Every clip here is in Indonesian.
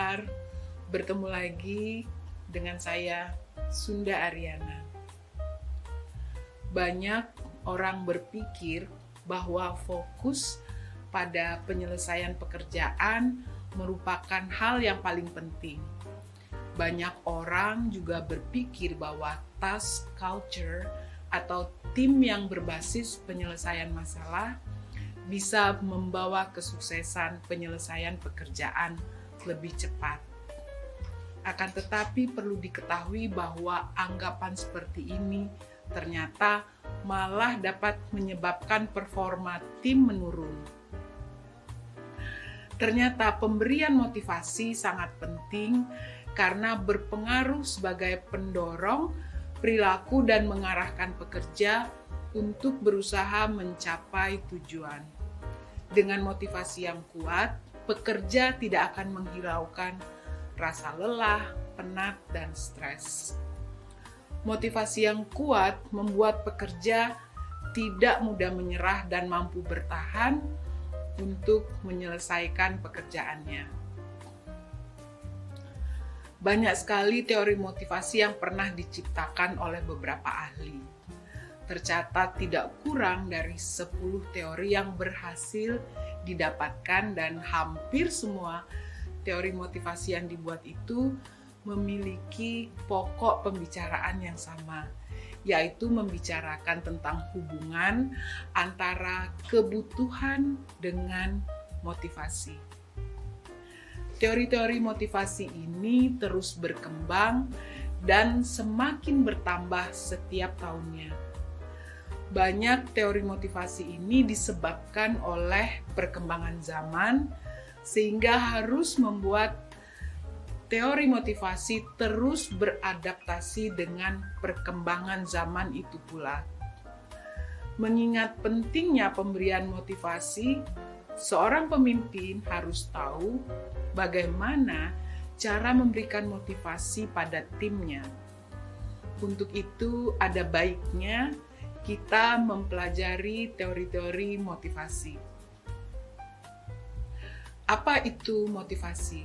kabar? Bertemu lagi dengan saya, Sunda Ariana. Banyak orang berpikir bahwa fokus pada penyelesaian pekerjaan merupakan hal yang paling penting. Banyak orang juga berpikir bahwa task culture atau tim yang berbasis penyelesaian masalah bisa membawa kesuksesan penyelesaian pekerjaan lebih cepat. Akan tetapi perlu diketahui bahwa anggapan seperti ini ternyata malah dapat menyebabkan performa tim menurun. Ternyata pemberian motivasi sangat penting karena berpengaruh sebagai pendorong perilaku dan mengarahkan pekerja untuk berusaha mencapai tujuan. Dengan motivasi yang kuat, pekerja tidak akan menghiraukan rasa lelah, penat, dan stres. Motivasi yang kuat membuat pekerja tidak mudah menyerah dan mampu bertahan untuk menyelesaikan pekerjaannya. Banyak sekali teori motivasi yang pernah diciptakan oleh beberapa ahli. Tercatat tidak kurang dari 10 teori yang berhasil didapatkan dan hampir semua teori motivasi yang dibuat itu memiliki pokok pembicaraan yang sama, yaitu membicarakan tentang hubungan antara kebutuhan dengan motivasi. Teori-teori motivasi ini terus berkembang dan semakin bertambah setiap tahunnya. Banyak teori motivasi ini disebabkan oleh perkembangan zaman, sehingga harus membuat teori motivasi terus beradaptasi dengan perkembangan zaman itu pula. Mengingat pentingnya pemberian motivasi, seorang pemimpin harus tahu bagaimana cara memberikan motivasi pada timnya. Untuk itu, ada baiknya kita mempelajari teori-teori motivasi. Apa itu motivasi?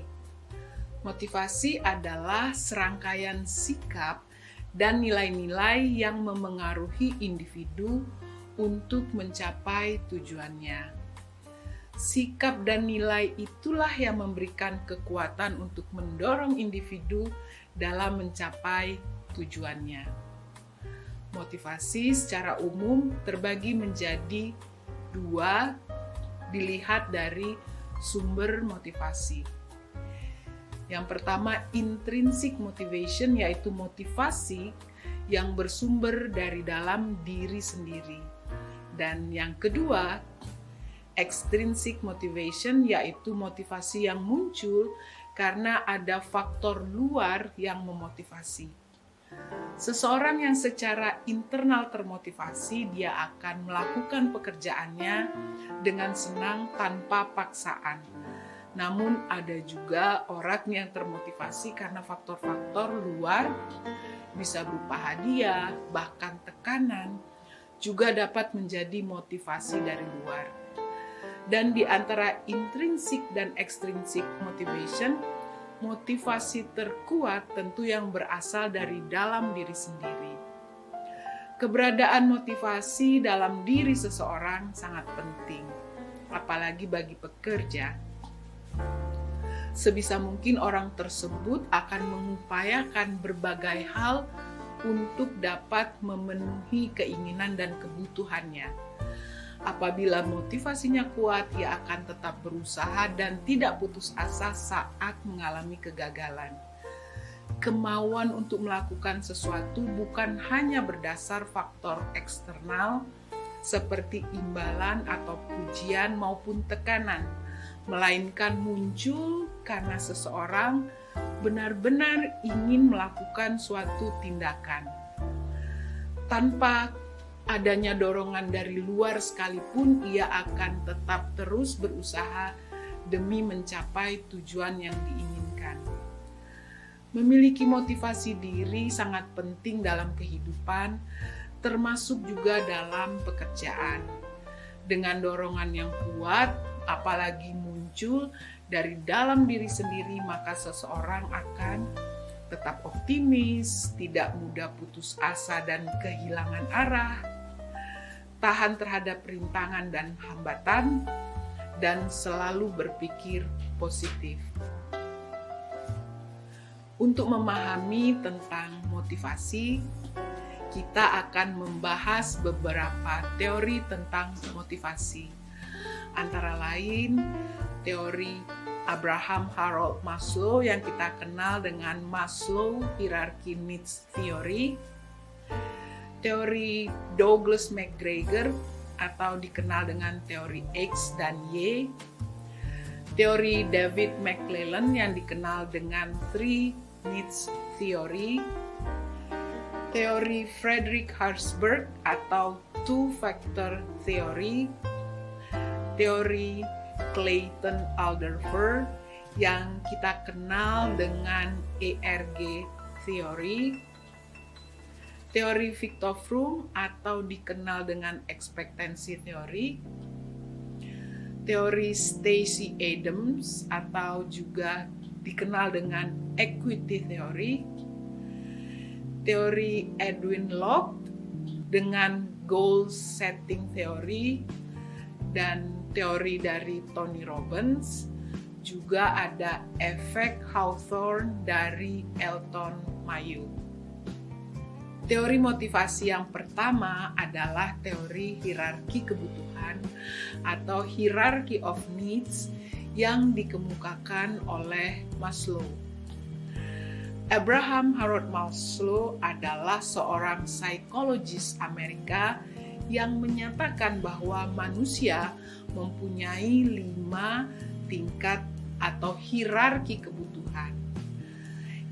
Motivasi adalah serangkaian sikap dan nilai-nilai yang memengaruhi individu untuk mencapai tujuannya. Sikap dan nilai itulah yang memberikan kekuatan untuk mendorong individu dalam mencapai tujuannya. Motivasi secara umum terbagi menjadi 2, dilihat dari sumber motivasi. Yang pertama, intrinsic motivation, yaitu motivasi yang bersumber dari dalam diri sendiri. Dan yang kedua, extrinsic motivation, yaitu motivasi yang muncul karena ada faktor luar yang memotivasi. Seseorang yang secara internal termotivasi, dia akan melakukan pekerjaannya dengan senang tanpa paksaan. Namun ada juga orang yang termotivasi karena faktor-faktor luar, bisa berupa hadiah, bahkan tekanan, juga dapat menjadi motivasi dari luar. Dan di antara intrinsic dan extrinsic motivation, motivasi terkuat tentu yang berasal dari dalam diri sendiri. Keberadaan motivasi dalam diri seseorang sangat penting, apalagi bagi pekerja. Sebisa mungkin orang tersebut akan mengupayakan berbagai hal untuk dapat memenuhi keinginan dan kebutuhannya. Apabila motivasinya kuat, ia akan tetap berusaha dan tidak putus asa saat mengalami kegagalan. Kemauan untuk melakukan sesuatu bukan hanya berdasar faktor eksternal seperti imbalan atau pujian maupun tekanan, melainkan muncul karena seseorang benar-benar ingin melakukan suatu tindakan. Tanpa adanya dorongan dari luar sekalipun, ia akan tetap terus berusaha demi mencapai tujuan yang diinginkan. Memiliki motivasi diri sangat penting dalam kehidupan, termasuk juga dalam pekerjaan. Dengan dorongan yang kuat, apalagi muncul dari dalam diri sendiri, maka seseorang akan tetap optimis, tidak mudah putus asa dan kehilangan arah, tahan terhadap rintangan dan hambatan, dan selalu berpikir positif. Untuk memahami tentang motivasi, kita akan membahas beberapa teori tentang motivasi. Antara lain, teori Abraham Harold Maslow yang kita kenal dengan Maslow Hierarchy Needs Theory, teori Douglas McGregor atau dikenal dengan teori X dan Y, teori David McClelland yang dikenal dengan Three Needs Theory, teori Frederick Herzberg atau Two-Factor Theory, teori Clayton Alderfer yang kita kenal dengan ERG Theory, teori Viktor Fromm atau dikenal dengan Expectancy Theory, teori Stacey Adams atau juga dikenal dengan Equity Theory, teori Edwin Locke dengan Goal Setting Theory, dan teori dari Tony Robbins, juga ada efek Hawthorne dari Elton Mayo. Teori motivasi yang pertama adalah teori hierarki kebutuhan atau hierarchy of needs yang dikemukakan oleh Maslow. Abraham Harold Maslow adalah seorang psikologis Amerika yang menyatakan bahwa manusia mempunyai 5 tingkat atau hierarki kebutuhan.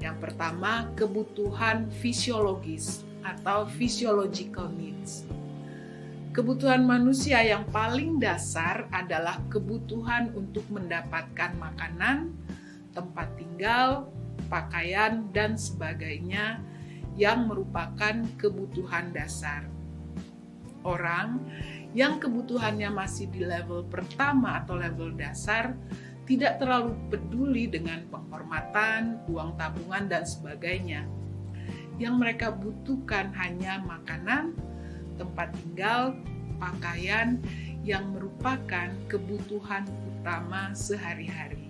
Yang pertama, kebutuhan fisiologis atau physiological needs. Kebutuhan manusia yang paling dasar adalah kebutuhan untuk mendapatkan makanan, tempat tinggal, pakaian, dan sebagainya yang merupakan kebutuhan dasar. Orang yang kebutuhannya masih di level pertama atau level dasar tidak terlalu peduli dengan penghormatan, uang tabungan, dan sebagainya. Yang mereka butuhkan hanya makanan, tempat tinggal, pakaian yang merupakan kebutuhan utama sehari-hari.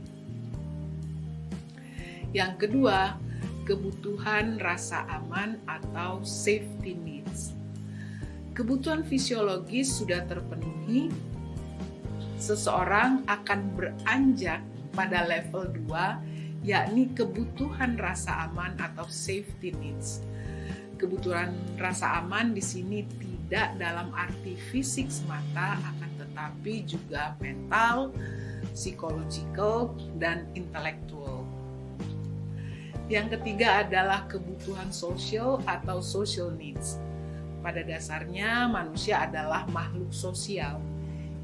Yang kedua, kebutuhan rasa aman atau safety needs. Kebutuhan fisiologis sudah terpenuhi, seseorang akan beranjak pada level 2, yakni kebutuhan rasa aman atau safety needs. Kebutuhan rasa aman di sini tidak dalam arti fisik semata, akan tetapi juga mental, psychological, dan intelektual. Yang ketiga adalah kebutuhan sosial atau social needs. Pada dasarnya manusia adalah makhluk sosial.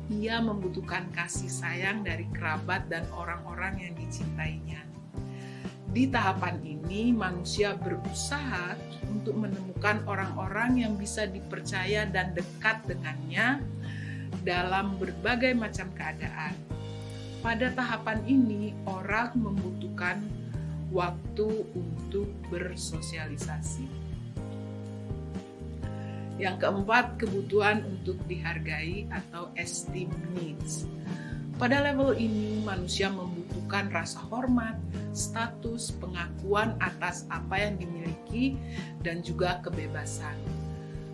Ia membutuhkan kasih sayang dari kerabat dan orang-orang yang dicintainya. Di tahapan ini manusia berusaha untuk menemukan orang-orang yang bisa dipercaya dan dekat dengannya dalam berbagai macam keadaan. Pada tahapan ini orang membutuhkan waktu untuk bersosialisasi. Yang keempat, kebutuhan untuk dihargai atau esteem needs. Pada level ini, manusia membutuhkan rasa hormat, status, pengakuan atas apa yang dimiliki, dan juga kebebasan.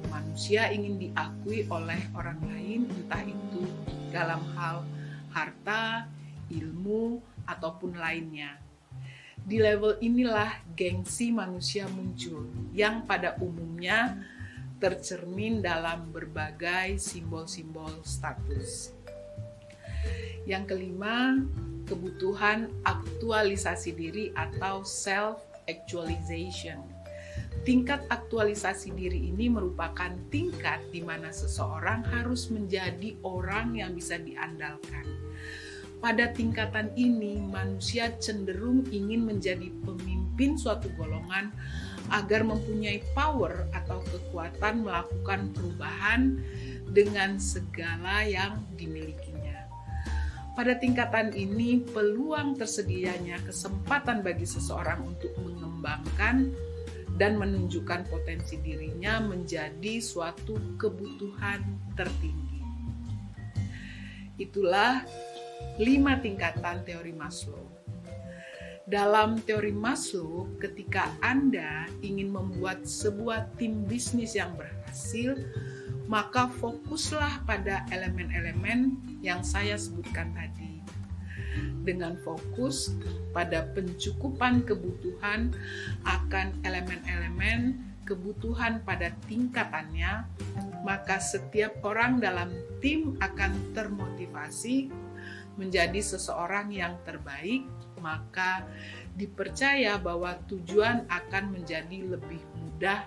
Manusia ingin diakui oleh orang lain, entah itu dalam hal harta, ilmu, ataupun lainnya. Di level inilah gengsi manusia muncul, yang pada umumnya tercermin dalam berbagai simbol-simbol status. Yang kelima, kebutuhan aktualisasi diri atau self-actualization. Tingkat aktualisasi diri ini merupakan tingkat di mana seseorang harus menjadi orang yang bisa diandalkan. Pada tingkatan ini, manusia cenderung ingin menjadi pemimpin suatu golongan agar mempunyai power atau kekuatan melakukan perubahan dengan segala yang dimilikinya. Pada tingkatan ini, peluang tersedianya kesempatan bagi seseorang untuk mengembangkan dan menunjukkan potensi dirinya menjadi suatu kebutuhan tertinggi. Itulah 5 tingkatan teori Maslow. Dalam teori Maslow, ketika Anda ingin membuat sebuah tim bisnis yang berhasil, maka fokuslah pada elemen-elemen yang saya sebutkan tadi. Dengan fokus pada pencukupan kebutuhan akan elemen-elemen kebutuhan pada tingkatannya, maka setiap orang dalam tim akan termotivasi menjadi seseorang yang terbaik, maka dipercaya bahwa tujuan akan menjadi lebih mudah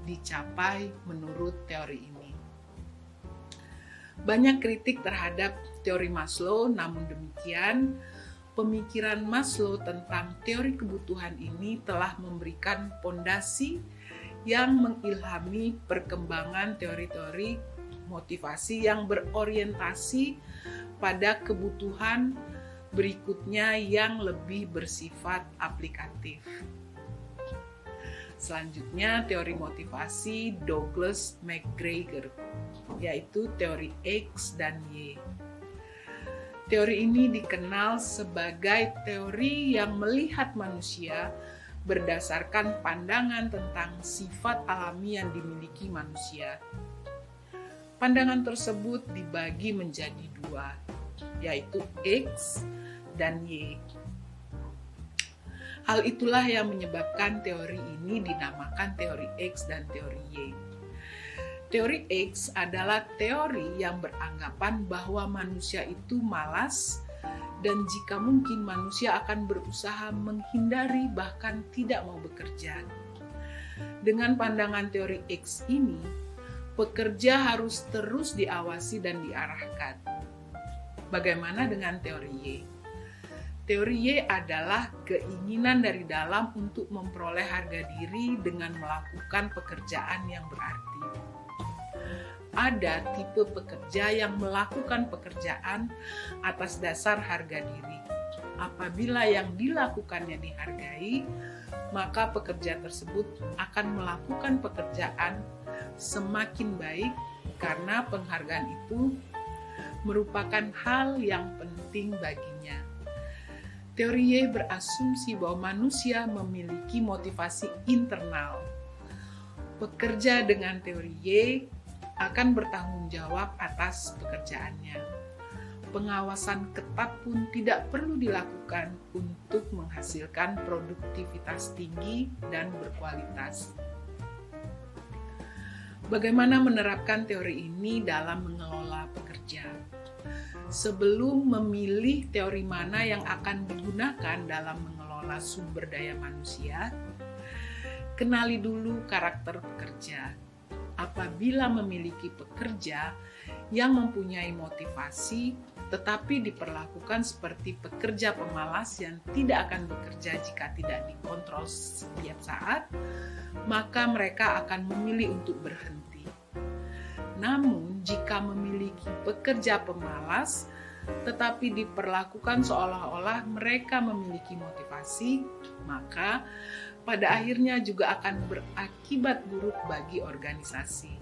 dicapai menurut teori ini. Banyak kritik terhadap teori Maslow, namun demikian, pemikiran Maslow tentang teori kebutuhan ini telah memberikan fondasi yang mengilhami perkembangan teori-teori motivasi yang berorientasi pada kebutuhan berikutnya yang lebih bersifat aplikatif. Selanjutnya, teori motivasi Douglas McGregor, yaitu teori X dan Y. Teori ini dikenal sebagai teori yang melihat manusia berdasarkan pandangan tentang sifat alami yang dimiliki manusia. Pandangan tersebut dibagi menjadi 2, yaitu X dan Y. Hal itulah yang menyebabkan teori ini dinamakan teori X dan teori Y. Teori X adalah teori yang beranggapan bahwa manusia itu malas dan jika mungkin manusia akan berusaha menghindari bahkan tidak mau bekerja. Dengan pandangan teori X ini, pekerja harus terus diawasi dan diarahkan. Bagaimana dengan teori Y? Teori Y adalah keinginan dari dalam untuk memperoleh harga diri dengan melakukan pekerjaan yang berarti. Ada tipe pekerja yang melakukan pekerjaan atas dasar harga diri. Apabila yang dilakukannya dihargai, maka pekerja tersebut akan melakukan pekerjaan semakin baik karena penghargaan itu merupakan hal yang penting baginya. Teori Y berasumsi bahwa manusia memiliki motivasi internal. Pekerja dengan teori Y akan bertanggung jawab atas pekerjaannya. Pengawasan ketat pun tidak perlu dilakukan untuk menghasilkan produktivitas tinggi dan berkualitas. Bagaimana menerapkan teori ini dalam mengelola pekerja? Sebelum memilih teori mana yang akan digunakan dalam mengelola sumber daya manusia, kenali dulu karakter pekerja. Apabila memiliki pekerja yang mempunyai motivasi, tetapi diperlakukan seperti pekerja pemalas yang tidak akan bekerja jika tidak dikontrol setiap saat, maka mereka akan memilih untuk berhenti. Namun, jika memiliki pekerja pemalas, tetapi diperlakukan seolah-olah mereka memiliki motivasi, maka pada akhirnya juga akan berakibat buruk bagi organisasi.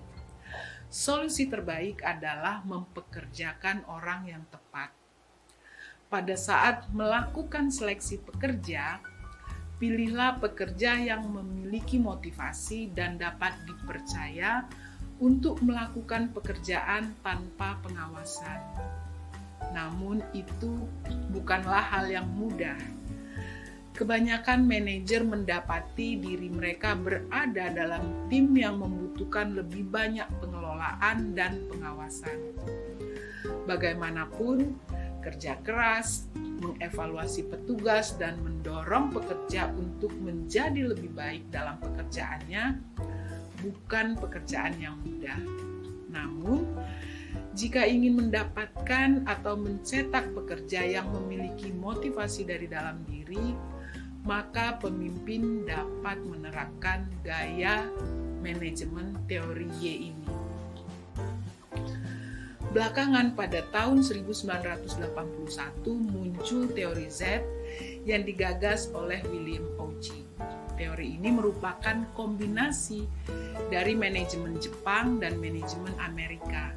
Solusi terbaik adalah mempekerjakan orang yang tepat. Pada saat melakukan seleksi pekerja, pilihlah pekerja yang memiliki motivasi dan dapat dipercaya untuk melakukan pekerjaan tanpa pengawasan. Namun itu bukanlah hal yang mudah. Kebanyakan manajer mendapati diri mereka berada dalam tim yang membutuhkan lebih banyak pengelolaan dan pengawasan. Bagaimanapun, kerja keras, mengevaluasi petugas, dan mendorong pekerja untuk menjadi lebih baik dalam pekerjaannya bukan pekerjaan yang mudah. Namun, jika ingin mendapatkan atau mencetak pekerja yang memiliki motivasi dari dalam diri, maka pemimpin dapat menerapkan gaya manajemen teori Y ini. Belakangan pada tahun 1981 muncul teori Z yang digagas oleh William Ochi. Teori ini merupakan kombinasi dari manajemen Jepang dan manajemen Amerika.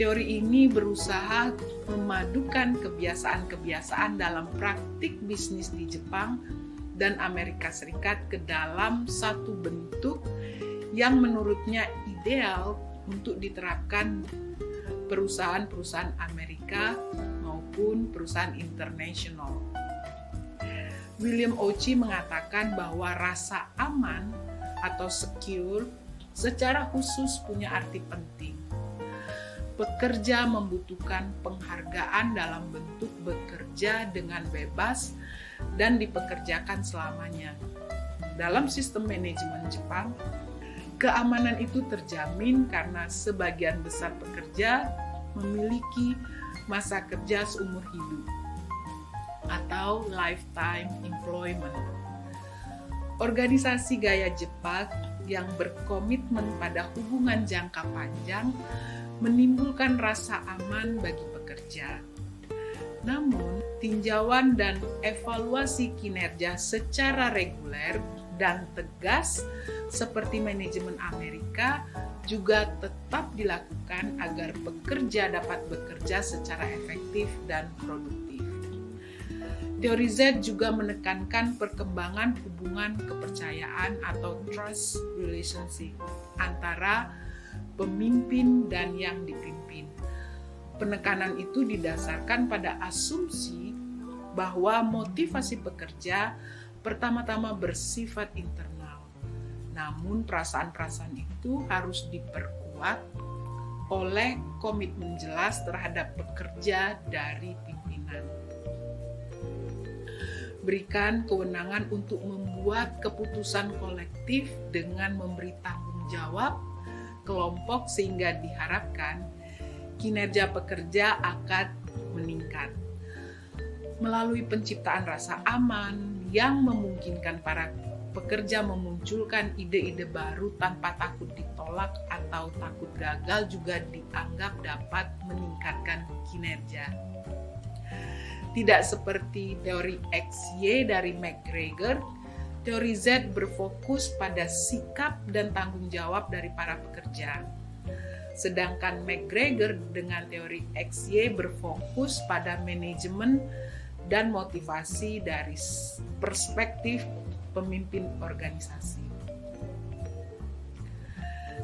Teori ini berusaha memadukan kebiasaan-kebiasaan dalam praktik bisnis di Jepang dan Amerika Serikat ke dalam satu bentuk yang menurutnya ideal untuk diterapkan perusahaan-perusahaan Amerika maupun perusahaan internasional. William Ochi mengatakan bahwa rasa aman atau secure secara khusus punya arti penting. Pekerja membutuhkan penghargaan dalam bentuk bekerja dengan bebas dan dipekerjakan selamanya. Dalam sistem manajemen Jepang, keamanan itu terjamin karena sebagian besar pekerja memiliki masa kerja seumur hidup atau lifetime employment. Organisasi gaya Jepang yang berkomitmen pada hubungan jangka panjang menimbulkan rasa aman bagi pekerja. Namun, tinjauan dan evaluasi kinerja secara reguler dan tegas seperti manajemen Amerika juga tetap dilakukan agar pekerja dapat bekerja secara efektif dan produktif. Teori Z juga menekankan perkembangan hubungan kepercayaan atau trust relationship antara pemimpin dan yang dipimpin. Penekanan itu didasarkan pada asumsi bahwa motivasi pekerja pertama-tama bersifat internal. Namun perasaan-perasaan itu harus diperkuat oleh komitmen jelas terhadap pekerja dari pimpinan. Berikan kewenangan untuk membuat keputusan kolektif dengan memberi tanggung jawab kelompok sehingga diharapkan kinerja pekerja akan meningkat. Melalui penciptaan rasa aman yang memungkinkan para pekerja memunculkan ide-ide baru tanpa takut ditolak atau takut gagal juga dianggap dapat meningkatkan kinerja. Tidak seperti teori XY dari McGregor, teori Z berfokus pada sikap dan tanggung jawab dari para pekerja. Sedangkan McGregor dengan teori XY berfokus pada manajemen dan motivasi dari perspektif pemimpin organisasi.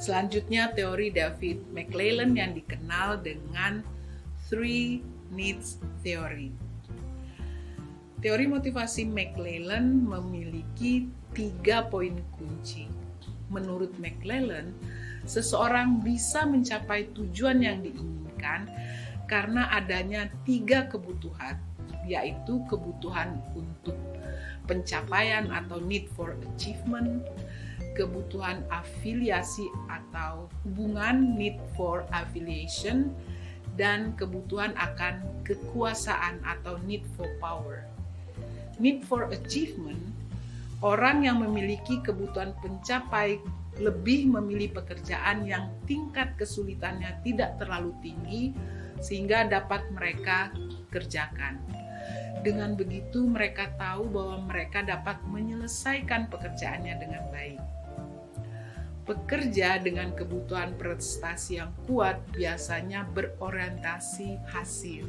Selanjutnya teori David McClelland yang dikenal dengan Three Needs Theory. Teori motivasi McClelland memiliki 3 poin kunci. Menurut McClelland, seseorang bisa mencapai tujuan yang diinginkan karena adanya 3 kebutuhan, yaitu kebutuhan untuk pencapaian atau need for achievement, kebutuhan afiliasi atau hubungan need for affiliation, dan kebutuhan akan kekuasaan atau need for power. Need for achievement, orang yang memiliki kebutuhan pencapai lebih memilih pekerjaan yang tingkat kesulitannya tidak terlalu tinggi sehingga dapat mereka kerjakan. Dengan begitu mereka tahu bahwa mereka dapat menyelesaikan pekerjaannya dengan baik. Pekerja dengan kebutuhan prestasi yang kuat biasanya berorientasi hasil.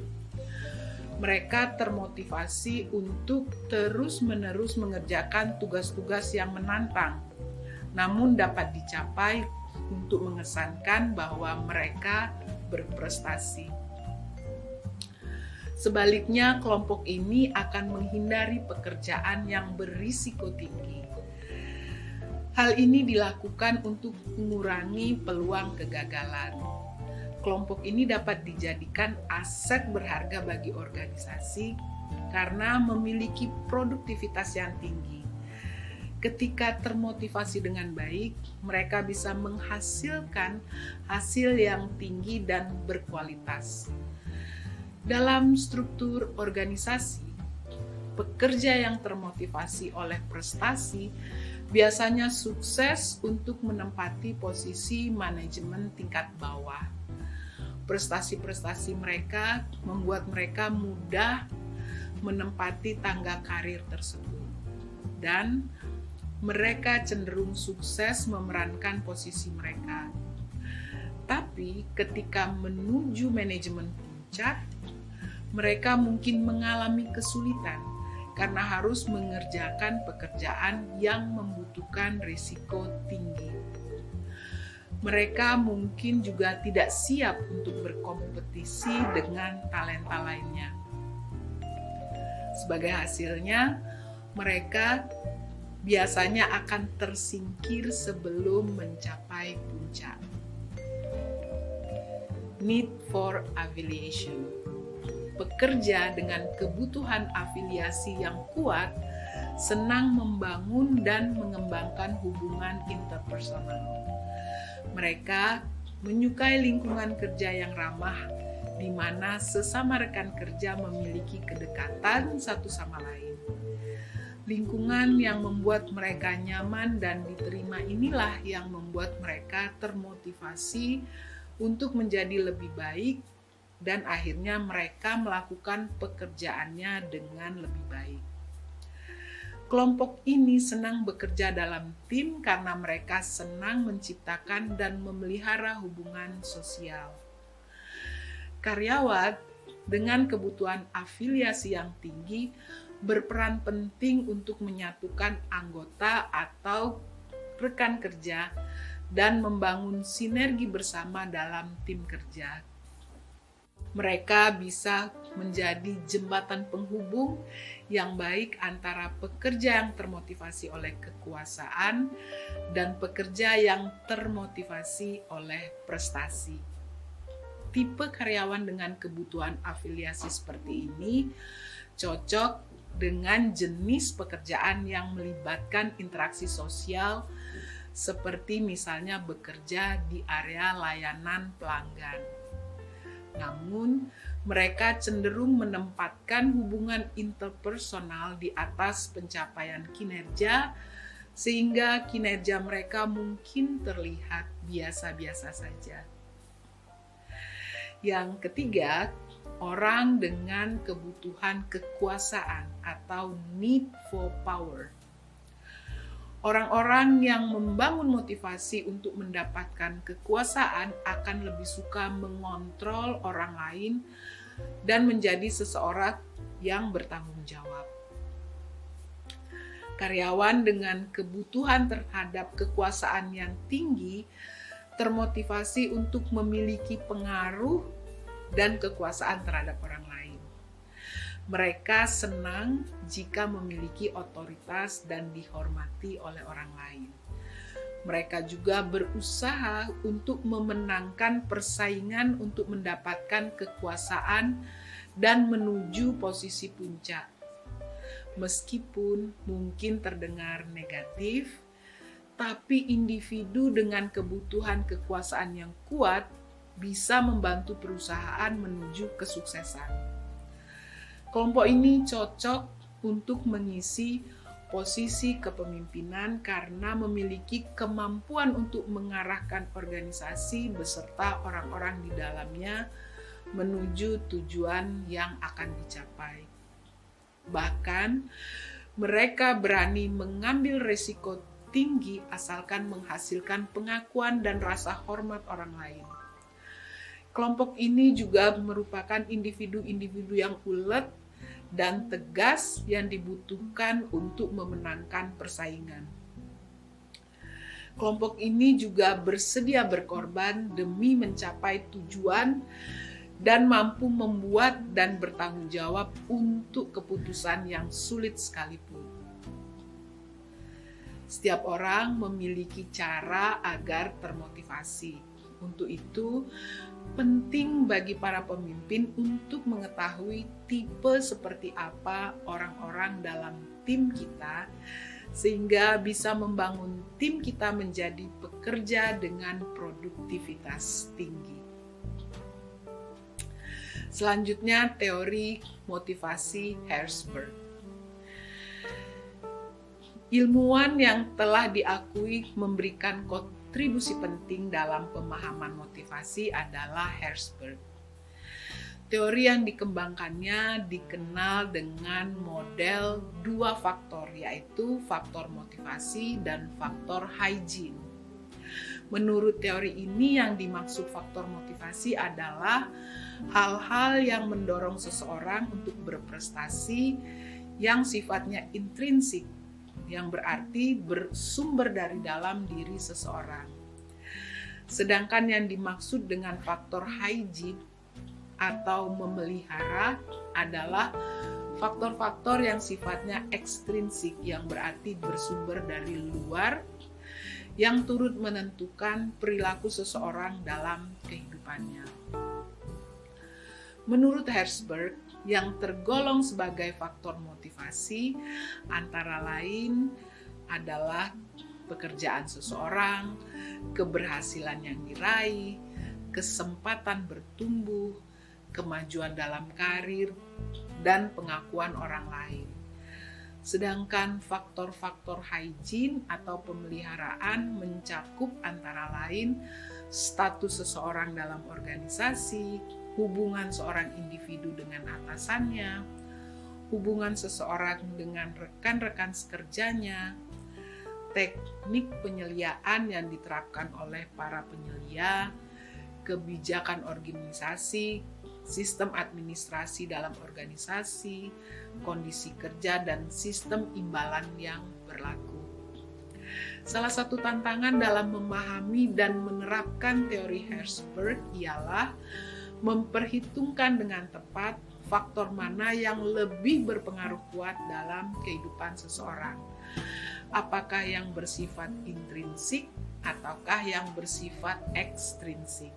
Mereka termotivasi untuk terus-menerus mengerjakan tugas-tugas yang menantang, namun dapat dicapai untuk mengesankan bahwa mereka berprestasi. Sebaliknya, kelompok ini akan menghindari pekerjaan yang berisiko tinggi. Hal ini dilakukan untuk mengurangi peluang kegagalan. Kelompok ini dapat dijadikan aset berharga bagi organisasi karena memiliki produktivitas yang tinggi. Ketika termotivasi dengan baik, mereka bisa menghasilkan hasil yang tinggi dan berkualitas. Dalam struktur organisasi, pekerja yang termotivasi oleh prestasi biasanya sukses untuk menempati posisi manajemen tingkat bawah. Prestasi-prestasi mereka membuat mereka mudah menempati tangga karir tersebut, dan mereka cenderung sukses memerankan posisi mereka. Tapi ketika menuju manajemen puncak, mereka mungkin mengalami kesulitan karena harus mengerjakan pekerjaan yang membutuhkan risiko tinggi. Mereka mungkin juga tidak siap untuk berkompetisi dengan talenta lainnya. Sebagai hasilnya, mereka biasanya akan tersingkir sebelum mencapai puncak. Need for affiliation. Pekerja dengan kebutuhan afiliasi yang kuat senang membangun dan mengembangkan hubungan interpersonal. Mereka menyukai lingkungan kerja yang ramah, di mana sesama rekan kerja memiliki kedekatan satu sama lain. Lingkungan yang membuat mereka nyaman dan diterima inilah yang membuat mereka termotivasi untuk menjadi lebih baik, dan akhirnya mereka melakukan pekerjaannya dengan lebih baik. Kelompok ini senang bekerja dalam tim karena mereka senang menciptakan dan memelihara hubungan sosial. Karyawan dengan kebutuhan afiliasi yang tinggi berperan penting untuk menyatukan anggota atau rekan kerja dan membangun sinergi bersama dalam tim kerja. Mereka bisa menjadi jembatan penghubung yang baik antara pekerja yang termotivasi oleh kekuasaan dan pekerja yang termotivasi oleh prestasi. Tipe karyawan dengan kebutuhan afiliasi seperti ini cocok dengan jenis pekerjaan yang melibatkan interaksi sosial, seperti misalnya bekerja di area layanan pelanggan. Namun, mereka cenderung menempatkan hubungan interpersonal di atas pencapaian kinerja, sehingga kinerja mereka mungkin terlihat biasa-biasa saja. Yang ketiga, orang dengan kebutuhan kekuasaan atau need for power. Orang-orang yang membangun motivasi untuk mendapatkan kekuasaan akan lebih suka mengontrol orang lain dan menjadi seseorang yang bertanggung jawab. Karyawan dengan kebutuhan terhadap kekuasaan yang tinggi termotivasi untuk memiliki pengaruh dan kekuasaan terhadap orang lain. Mereka senang jika memiliki otoritas dan dihormati oleh orang lain. Mereka juga berusaha untuk memenangkan persaingan untuk mendapatkan kekuasaan dan menuju posisi puncak. Meskipun mungkin terdengar negatif, tapi individu dengan kebutuhan kekuasaan yang kuat bisa membantu perusahaan menuju kesuksesan. Kelompok ini cocok untuk mengisi posisi kepemimpinan karena memiliki kemampuan untuk mengarahkan organisasi beserta orang-orang di dalamnya menuju tujuan yang akan dicapai. Bahkan, mereka berani mengambil risiko tinggi asalkan menghasilkan pengakuan dan rasa hormat orang lain. Kelompok ini juga merupakan individu-individu yang ulet dan tegas yang dibutuhkan untuk memenangkan persaingan. Kelompok ini juga bersedia berkorban demi mencapai tujuan dan mampu membuat dan bertanggung jawab untuk keputusan yang sulit sekalipun. Setiap orang memiliki cara agar termotivasi. Untuk itu, penting bagi para pemimpin untuk mengetahui tipe seperti apa orang-orang dalam tim kita, sehingga bisa membangun tim kita menjadi pekerja dengan produktivitas tinggi. Selanjutnya, teori motivasi Herzberg. Ilmuwan yang telah diakui memberikan kontribusi penting dalam pemahaman motivasi adalah Herzberg. Teori yang dikembangkannya dikenal dengan model 2 faktor, yaitu faktor motivasi dan faktor hygiene. Menurut teori ini, yang dimaksud faktor motivasi adalah hal-hal yang mendorong seseorang untuk berprestasi yang sifatnya intrinsik, yang berarti bersumber dari dalam diri seseorang. Sedangkan yang dimaksud dengan faktor hygiene atau memelihara adalah faktor-faktor yang sifatnya ekstrinsik, yang berarti bersumber dari luar, yang turut menentukan perilaku seseorang dalam kehidupannya. Menurut Herzberg, yang tergolong sebagai faktor motivasi antara lain adalah pekerjaan seseorang, keberhasilan yang diraih, kesempatan bertumbuh, kemajuan dalam karir, dan pengakuan orang lain. Sedangkan faktor-faktor hygiene atau pemeliharaan mencakup antara lain status seseorang dalam organisasi, hubungan seorang individu dengan atasannya, hubungan seseorang dengan rekan-rekan sekerjanya, teknik penyeliaan yang diterapkan oleh para penyelia, kebijakan organisasi, sistem administrasi dalam organisasi, kondisi kerja, dan sistem imbalan yang berlaku. Salah satu tantangan dalam memahami dan menerapkan teori Herzberg ialah memperhitungkan dengan tepat faktor mana yang lebih berpengaruh kuat dalam kehidupan seseorang. Apakah yang bersifat intrinsik ataukah yang bersifat ekstrinsik?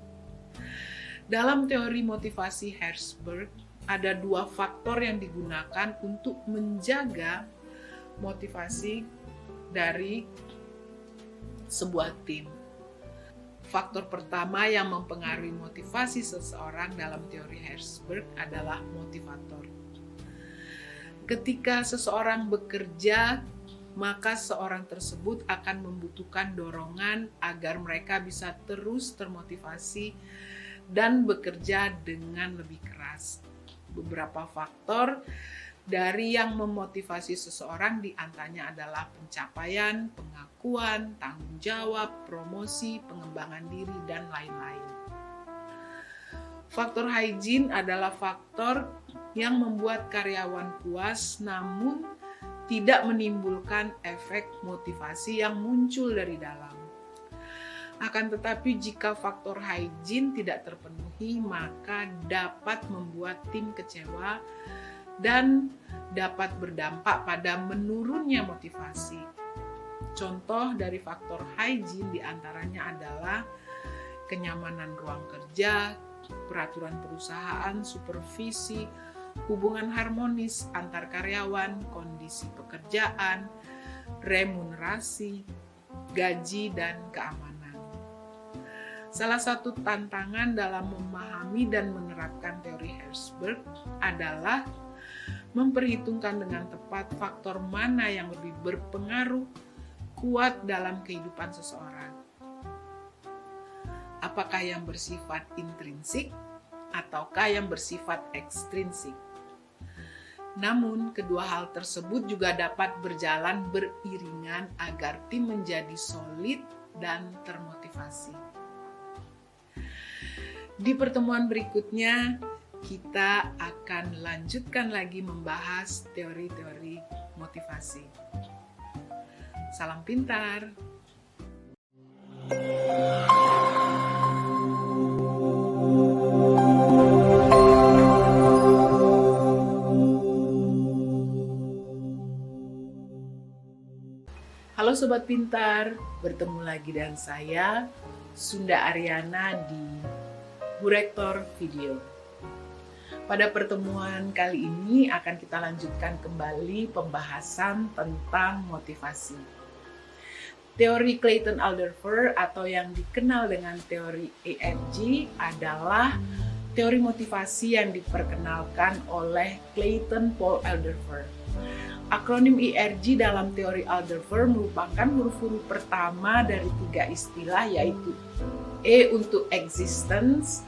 Dalam teori motivasi Herzberg, ada 2 faktor yang digunakan untuk menjaga motivasi dari sebuah tim. Faktor pertama yang mempengaruhi motivasi seseorang dalam teori Herzberg adalah motivator. Ketika seseorang bekerja, maka seorang tersebut akan membutuhkan dorongan agar mereka bisa terus termotivasi dan bekerja dengan lebih keras. Beberapa faktor dari yang memotivasi seseorang diantaranya adalah pencapaian, pengakuan, tanggung jawab, promosi, pengembangan diri, dan lain-lain. Faktor hygiene adalah faktor yang membuat karyawan puas namun tidak menimbulkan efek motivasi yang muncul dari dalam. Akan tetapi jika faktor hygiene tidak terpenuhi, maka dapat membuat tim kecewa dan dapat berdampak pada menurunnya motivasi. Contoh dari faktor hygiene diantaranya adalah kenyamanan ruang kerja, peraturan perusahaan, supervisi, hubungan harmonis antar karyawan, kondisi pekerjaan, remunerasi, gaji, dan keamanan. Salah satu tantangan dalam memahami dan menerapkan teori Herzberg adalah memperhitungkan dengan tepat faktor mana yang lebih berpengaruh kuat dalam kehidupan seseorang. Apakah yang bersifat intrinsik ataukah yang bersifat ekstrinsik? Namun, kedua hal tersebut juga dapat berjalan beriringan agar tim menjadi solid dan termotivasi. Di pertemuan berikutnya, kita akan lanjutkan lagi membahas teori-teori motivasi. Salam pintar! Halo Sobat Pintar, bertemu lagi dengan saya, Sunda Ariana di Burektor Video. Pada pertemuan kali ini akan kita lanjutkan kembali pembahasan tentang motivasi. Teori Clayton-Alderfer atau yang dikenal dengan teori EFG adalah teori motivasi yang diperkenalkan oleh Clayton Paul Alderfer. Akronim ERG dalam teori Alderfer merupakan huruf-huruf pertama dari 3 istilah, yaitu E untuk existence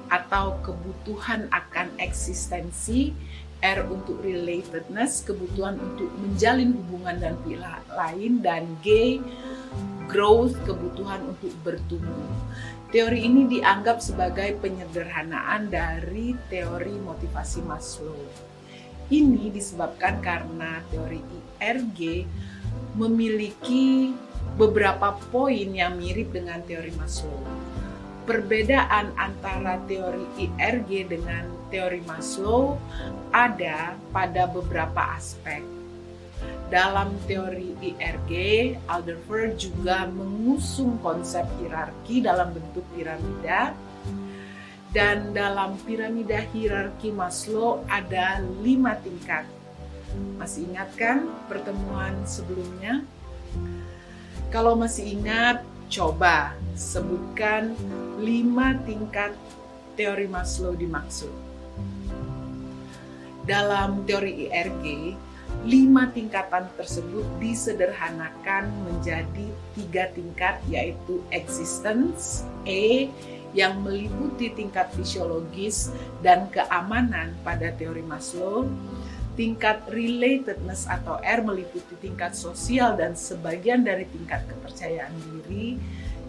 atau kebutuhan akan eksistensi, R untuk relatedness, kebutuhan untuk menjalin hubungan dan pihak lain, dan G, growth, kebutuhan untuk bertumbuh. Teori ini dianggap sebagai penyederhanaan dari teori motivasi Maslow. Ini disebabkan karena teori IRG memiliki beberapa poin yang mirip dengan teori Maslow. Perbedaan antara teori IRG dengan teori Maslow ada pada beberapa aspek. Dalam teori IRG, Alderfer juga mengusung konsep hierarki dalam bentuk piramida. Dan dalam piramida hierarki Maslow ada 5 tingkat. Masih ingat kan pertemuan sebelumnya? Kalau masih ingat, coba sebutkan 5 tingkat teori Maslow dimaksud. Dalam teori IRG, 5 tingkatan tersebut disederhanakan menjadi 3 tingkat, yaitu existence, E, yang meliputi tingkat fisiologis dan keamanan pada teori Maslow, tingkat relatedness atau R meliputi tingkat sosial dan sebagian dari tingkat kepercayaan diri,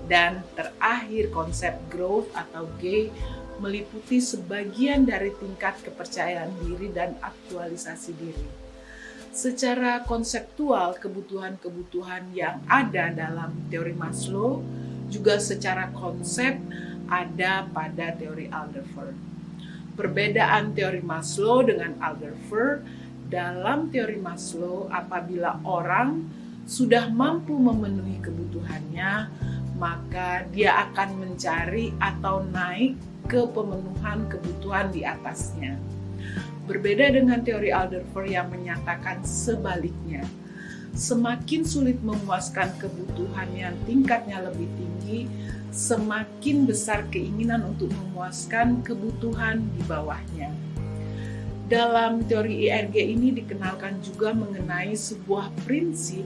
dan terakhir konsep growth atau G meliputi sebagian dari tingkat kepercayaan diri dan aktualisasi diri. Secara konseptual, kebutuhan-kebutuhan yang ada dalam teori Maslow juga secara konsep ada pada teori Alderfer. Perbedaan teori Maslow dengan Alderfer, dalam teori Maslow apabila orang sudah mampu memenuhi kebutuhannya, maka dia akan mencari atau naik ke pemenuhan kebutuhan di atasnya. Berbeda dengan teori Alderfer yang menyatakan sebaliknya. Semakin sulit memuaskan kebutuhan yang tingkatnya lebih tinggi, semakin besar keinginan untuk memuaskan kebutuhan di bawahnya. Dalam teori IRG ini dikenalkan juga mengenai sebuah prinsip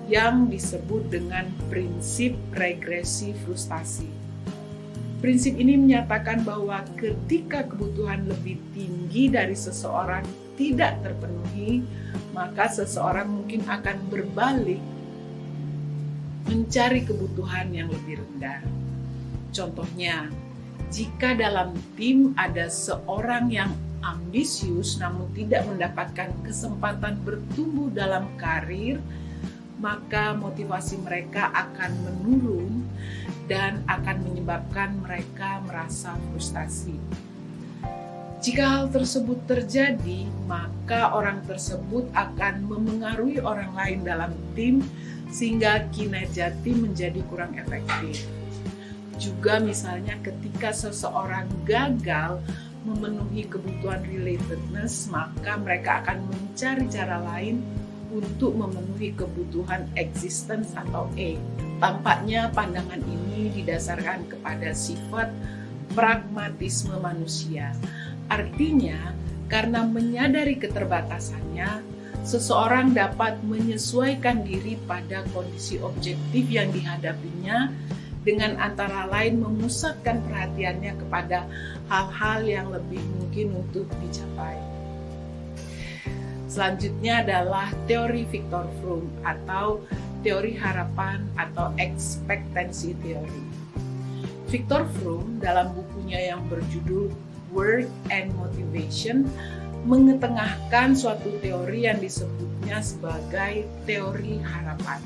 yang disebut dengan prinsip regresi frustasi. Prinsip ini menyatakan bahwa ketika kebutuhan lebih tinggi dari seseorang tidak terpenuhi, maka seseorang mungkin akan berbalik mencari kebutuhan yang lebih rendah. Contohnya, jika dalam tim ada seorang yang ambisius namun tidak mendapatkan kesempatan bertumbuh dalam karir, maka motivasi mereka akan menurun dan akan menyebabkan mereka merasa frustasi. Jika hal tersebut terjadi, maka orang tersebut akan memengaruhi orang lain dalam tim sehingga kinerja tim menjadi kurang efektif. Juga misalnya ketika seseorang gagal memenuhi kebutuhan relatedness, maka mereka akan mencari cara lain untuk memenuhi kebutuhan existence atau E. Tampaknya pandangan ini didasarkan kepada sifat pragmatisme manusia. Artinya, karena menyadari keterbatasannya, seseorang dapat menyesuaikan diri pada kondisi objektif yang dihadapinya dengan antara lain memusatkan perhatiannya kepada hal-hal yang lebih mungkin untuk dicapai. Selanjutnya adalah teori Viktor Fromm atau teori harapan atau ekspektansi teori. Viktor Fromm dalam bukunya yang berjudul Work and Motivation mengetengahkan suatu teori yang disebutnya sebagai teori harapan.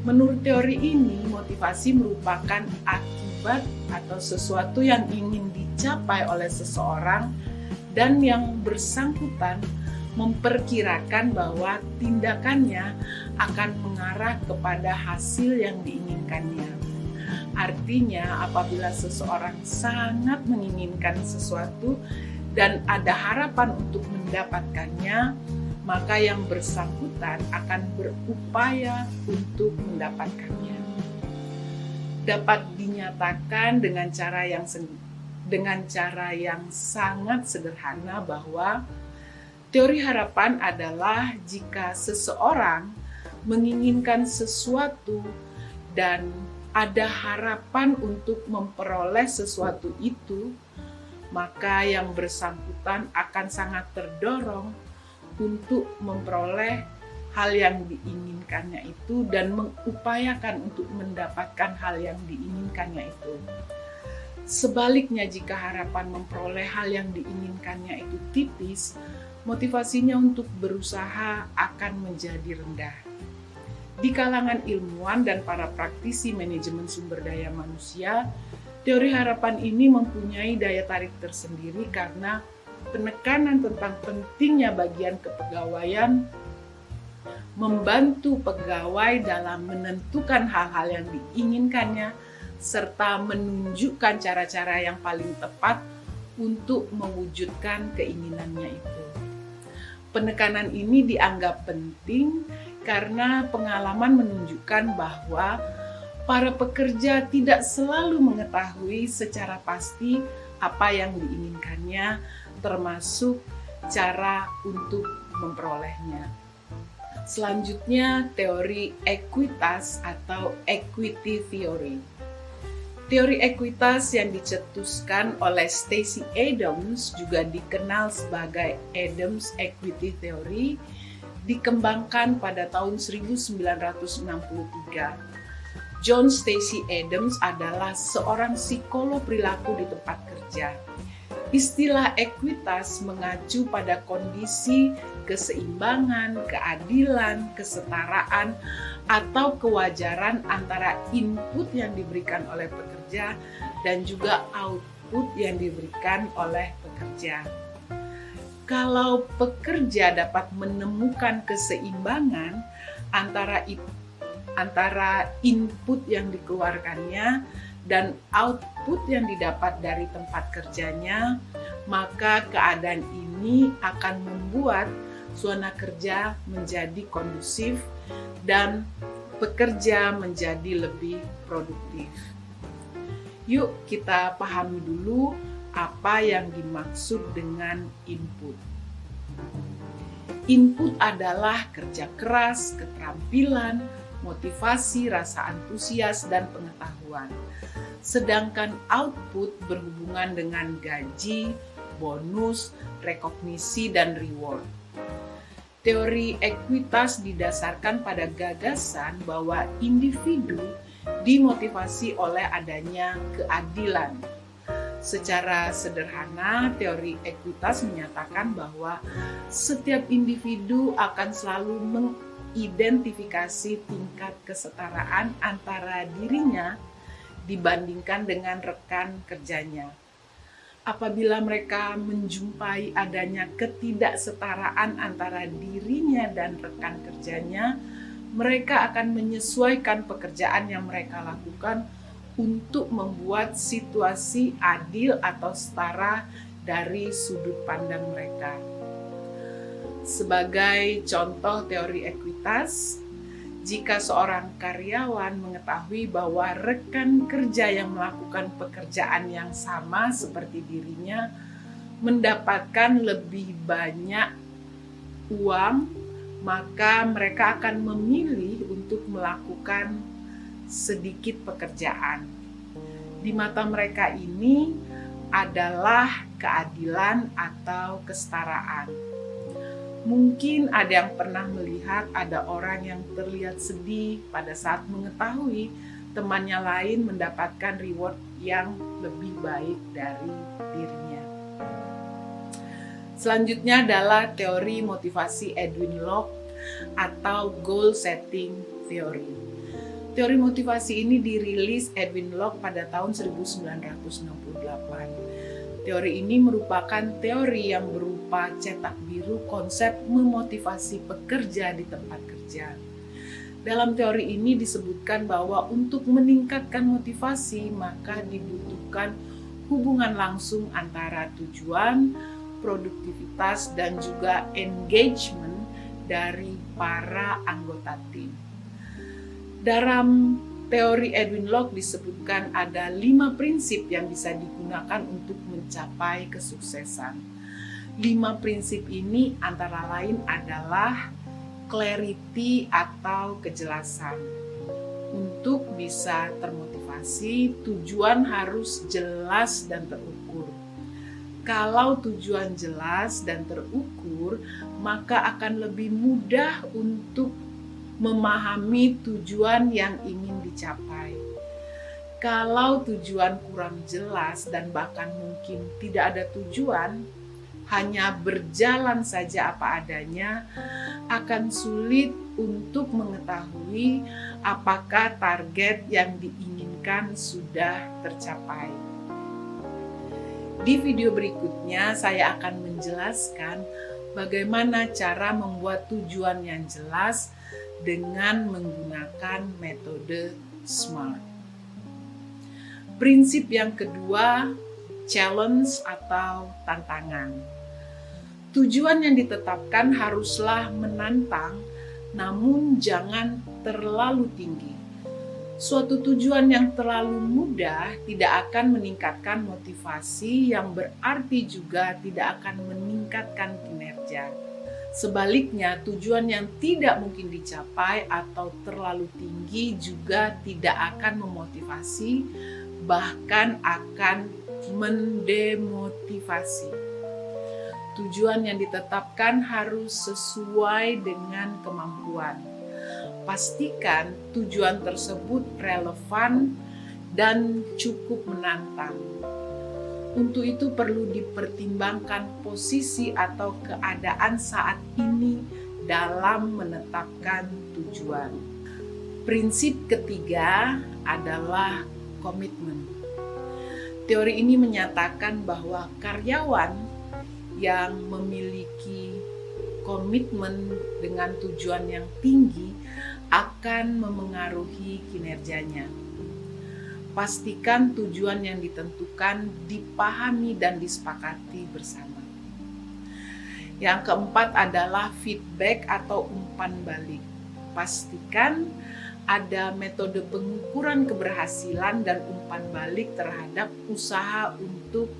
Menurut teori ini, motivasi merupakan akibat atau sesuatu yang ingin dicapai oleh seseorang dan yang bersangkutan memperkirakan bahwa tindakannya akan mengarah kepada hasil yang diinginkannya. Artinya, apabila seseorang sangat menginginkan sesuatu dan ada harapan untuk mendapatkannya, maka yang bersangkutan akan berupaya untuk mendapatkannya. Dapat dinyatakan dengan cara yang sangat sederhana bahwa Teori harapan adalah jika seseorang menginginkan sesuatu dan ada harapan untuk memperoleh sesuatu itu, maka yang bersangkutan akan sangat terdorong untuk memperoleh hal yang diinginkannya itu dan mengupayakan untuk mendapatkan hal yang diinginkannya itu. Sebaliknya, jika harapan memperoleh hal yang diinginkannya itu tipis, motivasinya untuk berusaha akan menjadi rendah. Di kalangan ilmuwan dan para praktisi manajemen sumber daya manusia, teori harapan ini mempunyai daya tarik tersendiri karena penekanan tentang pentingnya bagian kepegawaian membantu pegawai dalam menentukan hal-hal yang diinginkannya serta menunjukkan cara-cara yang paling tepat untuk mewujudkan keinginannya itu. Penekanan ini dianggap penting karena pengalaman menunjukkan bahwa para pekerja tidak selalu mengetahui secara pasti apa yang diinginkannya, termasuk cara untuk memperolehnya. Selanjutnya, teori ekuitas atau equity theory. Teori ekuitas yang dicetuskan oleh Stacey Adams, juga dikenal sebagai Adams Equity Theory, dikembangkan pada tahun 1963. John Stacey Adams adalah seorang psikolog perilaku di tempat kerja. Istilah ekuitas mengacu pada kondisi keseimbangan, keadilan, kesetaraan, atau kewajaran antara input yang diberikan oleh pekerja dan juga output yang diberikan oleh pekerja. Kalau pekerja dapat menemukan keseimbangan antara input yang dikeluarkannya dan output yang didapat dari tempat kerjanya, maka keadaan ini akan membuat suasana kerja menjadi kondusif dan pekerja menjadi lebih produktif. Yuk kita pahami dulu apa yang dimaksud dengan input. Input adalah kerja keras, keterampilan, motivasi, rasa antusias, dan pengetahuan. Sedangkan output berhubungan dengan gaji, bonus, rekognisi, dan reward. Teori ekuitas didasarkan pada gagasan bahwa individu dimotivasi oleh adanya keadilan. Secara sederhana, teori ekuitas menyatakan bahwa setiap individu akan selalu mengidentifikasi tingkat kesetaraan antara dirinya dibandingkan dengan rekan kerjanya. Apabila mereka menjumpai adanya ketidaksetaraan antara dirinya dan rekan kerjanya, mereka akan menyesuaikan pekerjaan yang mereka lakukan untuk membuat situasi adil atau setara dari sudut pandang mereka. Sebagai contoh teori ekuitas, jika seorang karyawan mengetahui bahwa rekan kerja yang melakukan pekerjaan yang sama seperti dirinya mendapatkan lebih banyak uang, maka mereka akan memilih untuk melakukan sedikit pekerjaan. Di mata mereka ini adalah keadilan atau kesetaraan. Mungkin ada yang pernah melihat ada orang yang terlihat sedih pada saat mengetahui temannya lain mendapatkan reward yang lebih baik dari dirinya. Selanjutnya adalah teori motivasi Edwin Locke atau goal setting theory. Teori motivasi ini dirilis Edwin Locke pada tahun 1968. Teori ini merupakan teori yang berupa cetak biru konsep memotivasi pekerja di tempat kerja. Dalam teori ini disebutkan bahwa untuk meningkatkan motivasi maka dibutuhkan hubungan langsung antara tujuan, produktivitas, dan juga engagement dari para anggota tim. Dalam teori Edwin Locke disebutkan ada 5 prinsip yang bisa digunakan untuk mencapai kesuksesan. 5 prinsip ini antara lain adalah clarity atau kejelasan. Untuk bisa termotivasi, tujuan harus jelas dan terukur. Kalau tujuan jelas dan terukur, maka akan lebih mudah untuk memahami tujuan yang ingin dicapai. Kalau tujuan kurang jelas dan bahkan mungkin tidak ada tujuan, hanya berjalan saja apa adanya, akan sulit untuk mengetahui apakah target yang diinginkan sudah tercapai. Di video berikutnya, saya akan menjelaskan bagaimana cara membuat tujuan yang jelas dengan menggunakan metode SMART. Prinsip yang kedua, challenge atau tantangan. Tujuan yang ditetapkan haruslah menantang, namun jangan terlalu tinggi. Suatu tujuan yang terlalu mudah tidak akan meningkatkan motivasi, yang berarti juga tidak akan meningkatkan kinerja. Sebaliknya, tujuan yang tidak mungkin dicapai atau terlalu tinggi juga tidak akan memotivasi, bahkan akan mendemotivasi. Tujuan yang ditetapkan harus sesuai dengan kemampuan. Pastikan tujuan tersebut relevan dan cukup menantang. Untuk itu perlu dipertimbangkan posisi atau keadaan saat ini dalam menetapkan tujuan. Prinsip ketiga adalah komitmen. Teori ini menyatakan bahwa karyawan yang memiliki komitmen dengan tujuan yang tinggi akan memengaruhi kinerjanya. Pastikan tujuan yang ditentukan dipahami dan disepakati bersama. Yang keempat adalah feedback atau umpan balik. Pastikan ada metode pengukuran keberhasilan dan umpan balik terhadap usaha untuk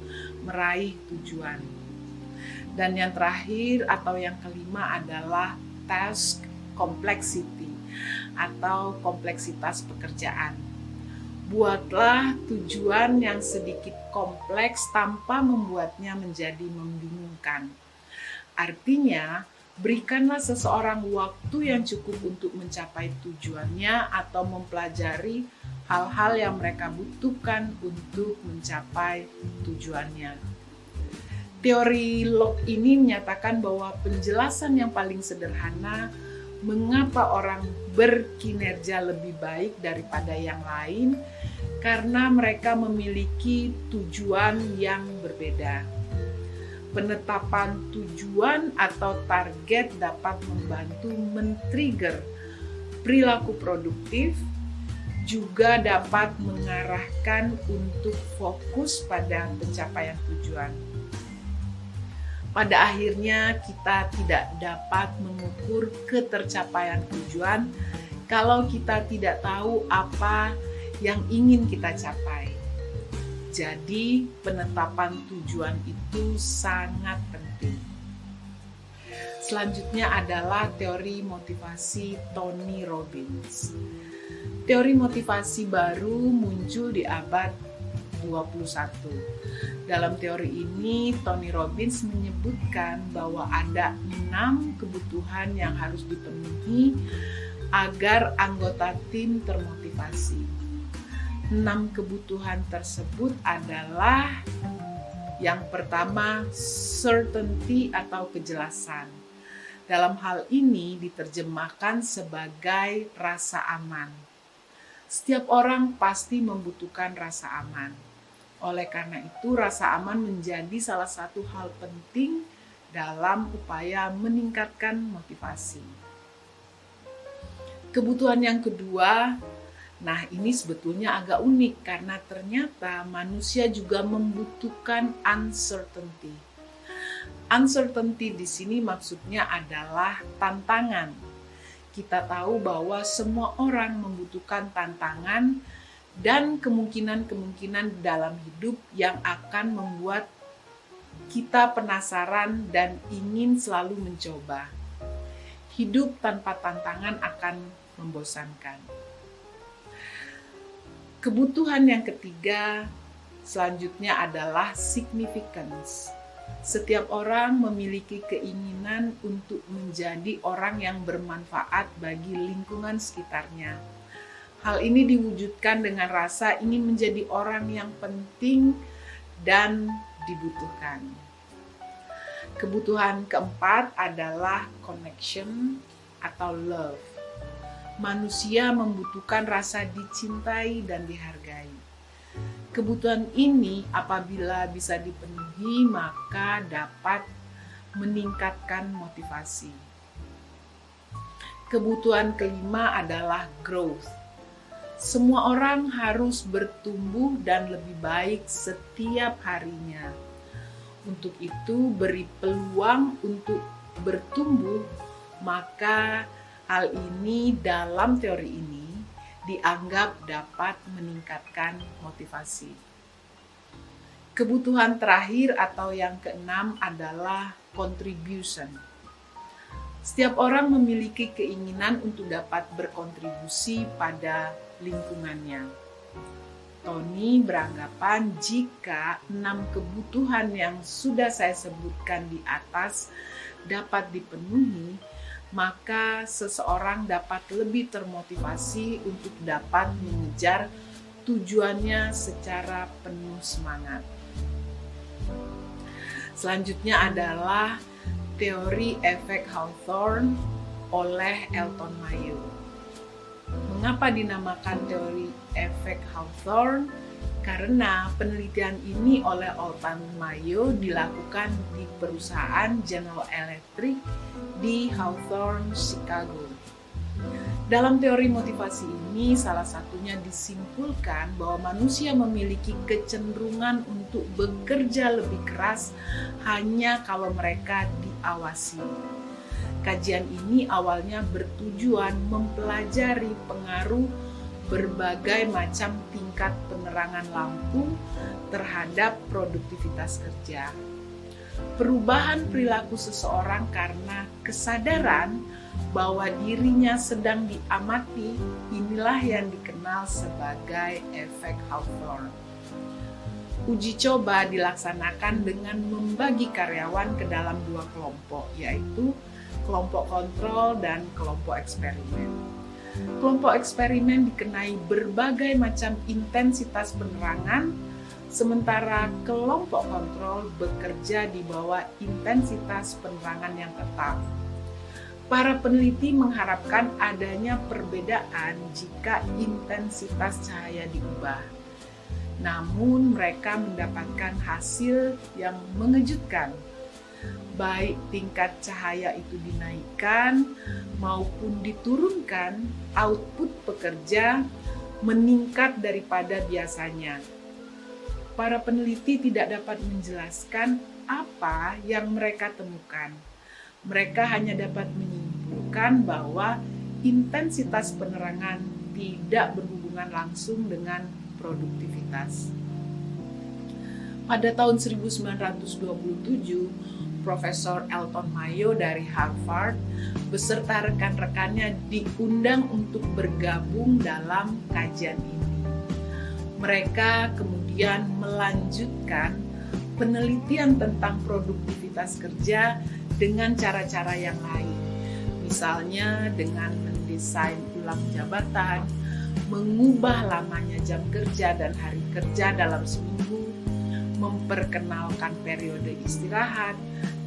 meraih tujuan. Dan yang terakhir atau yang kelima adalah task complexity atau kompleksitas pekerjaan. Buatlah tujuan yang sedikit kompleks tanpa membuatnya menjadi membingungkan. Artinya, berikanlah seseorang waktu yang cukup untuk mencapai tujuannya atau mempelajari hal-hal yang mereka butuhkan untuk mencapai tujuannya. Teori Locke ini menyatakan bahwa penjelasan yang paling sederhana mengapa orang berkinerja lebih baik daripada yang lain karena mereka memiliki tujuan yang berbeda. Penetapan tujuan atau target dapat membantu men-trigger perilaku produktif, juga dapat mengarahkan untuk fokus pada pencapaian tujuan. Pada akhirnya kita tidak dapat mengukur ketercapaian tujuan kalau kita tidak tahu apa yang ingin kita capai. Jadi penetapan tujuan itu sangat penting. Selanjutnya adalah teori motivasi Tony Robbins. Teori motivasi baru muncul di abad 21. Dalam teori ini, Tony Robbins menyebutkan bahwa ada 6 kebutuhan yang harus dipenuhi agar anggota tim termotivasi. 6 kebutuhan tersebut adalah yang pertama, certainty atau kejelasan. Dalam hal ini diterjemahkan sebagai rasa aman. Setiap orang pasti membutuhkan rasa aman. Oleh karena itu, rasa aman menjadi salah satu hal penting dalam upaya meningkatkan motivasi. Kebutuhan yang kedua, nah ini sebetulnya agak unik karena ternyata manusia juga membutuhkan uncertainty. Uncertainty di sini maksudnya adalah tantangan. Kita tahu bahwa semua orang membutuhkan tantangan dan kemungkinan-kemungkinan dalam hidup yang akan membuat kita penasaran dan ingin selalu mencoba. Hidup tanpa tantangan akan membosankan. Kebutuhan yang ketiga selanjutnya adalah significance. Setiap orang memiliki keinginan untuk menjadi orang yang bermanfaat bagi lingkungan sekitarnya. Hal ini diwujudkan dengan rasa ingin menjadi orang yang penting dan dibutuhkan. Kebutuhan keempat adalah connection atau love. Manusia membutuhkan rasa dicintai dan dihargai. Kebutuhan ini apabila bisa dipenuhi maka dapat meningkatkan motivasi. Kebutuhan kelima adalah growth. Semua orang harus bertumbuh dan lebih baik setiap harinya. Untuk itu, beri peluang untuk bertumbuh, maka hal ini dalam teori ini dianggap dapat meningkatkan motivasi. Kebutuhan terakhir atau yang keenam adalah contribution. Setiap orang memiliki keinginan untuk dapat berkontribusi pada lingkungannya. Tony beranggapan jika 6 kebutuhan yang sudah saya sebutkan di atas dapat dipenuhi, maka seseorang dapat lebih termotivasi untuk dapat mengejar tujuannya secara penuh semangat. Selanjutnya adalah teori efek Hawthorne oleh Elton Mayo. Mengapa dinamakan teori efek Hawthorne? Karena penelitian ini oleh Elton Mayo dilakukan di perusahaan General Electric di Hawthorne, Chicago. Dalam teori motivasi ini, salah satunya disimpulkan bahwa manusia memiliki kecenderungan untuk bekerja lebih keras hanya kalau mereka diawasi. Kajian ini awalnya bertujuan mempelajari pengaruh berbagai macam tingkat penerangan lampu terhadap produktivitas kerja. Perubahan perilaku seseorang karena kesadaran bahwa dirinya sedang diamati, inilah yang dikenal sebagai efek Hawthorne. Uji coba dilaksanakan dengan membagi karyawan ke dalam 2 kelompok, yaitu kelompok kontrol dan kelompok eksperimen. Kelompok eksperimen dikenai berbagai macam intensitas penerangan, sementara kelompok kontrol bekerja di bawah intensitas penerangan yang tetap. Para peneliti mengharapkan adanya perbedaan jika intensitas cahaya diubah. Namun mereka mendapatkan hasil yang mengejutkan. Baik tingkat cahaya itu dinaikkan maupun diturunkan, output pekerja meningkat daripada biasanya. Para peneliti tidak dapat menjelaskan apa yang mereka temukan. Mereka hanya dapat menyimpulkan bahwa intensitas penerangan tidak berhubungan langsung dengan produktivitas. Pada tahun 1927, Profesor Elton Mayo dari Harvard beserta rekan-rekannya diundang untuk bergabung dalam kajian ini. Mereka kemudian melanjutkan penelitian tentang produktivitas kerja dengan cara-cara yang lain. Misalnya dengan mendesain ulang jabatan, mengubah lamanya jam kerja dan hari kerja dalam seminggu, memperkenalkan periode istirahat,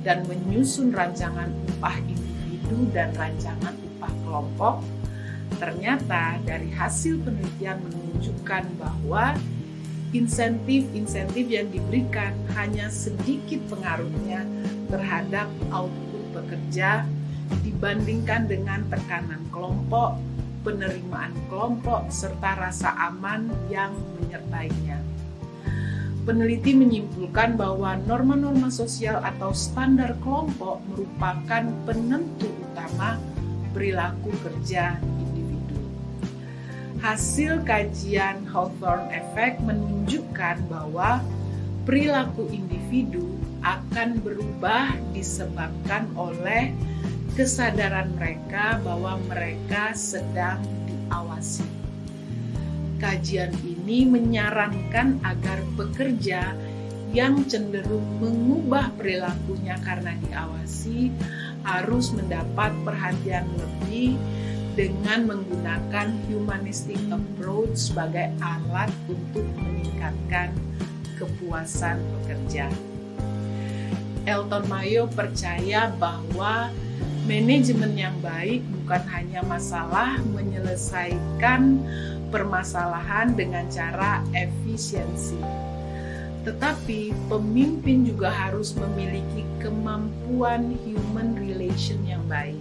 dan menyusun rancangan upah individu dan rancangan upah kelompok. Ternyata dari hasil penelitian menunjukkan bahwa insentif-insentif yang diberikan hanya sedikit pengaruhnya terhadap output pekerja dibandingkan dengan tekanan kelompok, penerimaan kelompok, serta rasa aman yang menyertainya. Peneliti menyimpulkan bahwa norma-norma sosial atau standar kelompok merupakan penentu utama perilaku kerja individu. Hasil kajian Hawthorne Effect menunjukkan bahwa perilaku individu akan berubah disebabkan oleh kesadaran mereka bahwa mereka sedang diawasi. Kajian ini menyarankan agar pekerja yang cenderung mengubah perilakunya karena diawasi harus mendapat perhatian lebih dengan menggunakan humanistic approach sebagai alat untuk meningkatkan kepuasan pekerja. Elton Mayo percaya bahwa manajemen yang baik bukan hanya masalah menyelesaikan permasalahan dengan cara efisiensi, tetapi pemimpin juga harus memiliki kemampuan human relation yang baik.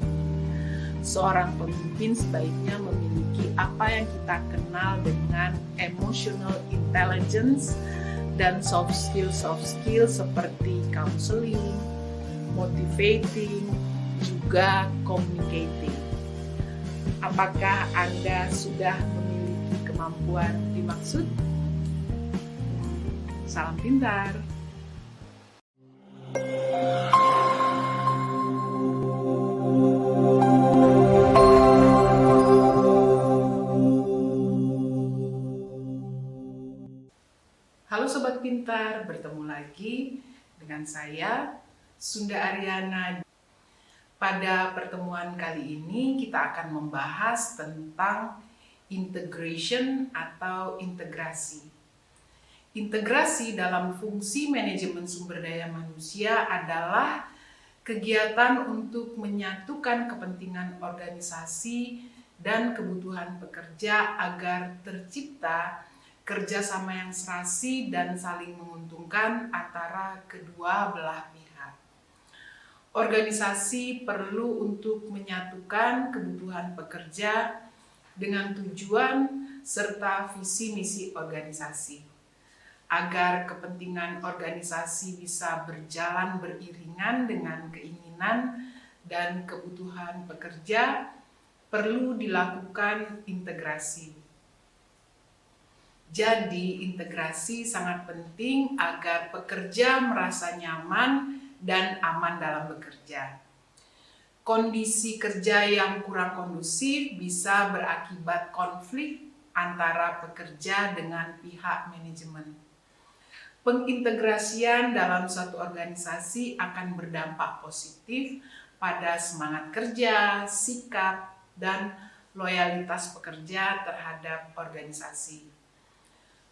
Seorang pemimpin sebaiknya memiliki apa yang kita kenal dengan emotional intelligence dan soft skill seperti counseling, motivating, juga communicating. Apakah Anda sudah memiliki kemampuan dimaksud? Salam pintar! Halo Sobat Pintar, bertemu lagi dengan saya, Sunda Ariana. Pada pertemuan kali ini kita akan membahas tentang integration atau integrasi. Integrasi dalam fungsi manajemen sumber daya manusia adalah kegiatan untuk menyatukan kepentingan organisasi dan kebutuhan pekerja agar tercipta kerjasama yang serasi dan saling menguntungkan antara kedua belah pihak. Organisasi perlu untuk menyatukan kebutuhan pekerja dengan tujuan serta visi misi organisasi. Agar kepentingan organisasi bisa berjalan beriringan dengan keinginan dan kebutuhan pekerja, perlu dilakukan integrasi. Jadi, integrasi sangat penting agar pekerja merasa nyaman dan aman dalam bekerja. Kondisi kerja yang kurang kondusif bisa berakibat konflik antara pekerja dengan pihak manajemen. Pengintegrasian dalam suatu organisasi akan berdampak positif pada semangat kerja, sikap, dan loyalitas pekerja terhadap organisasi.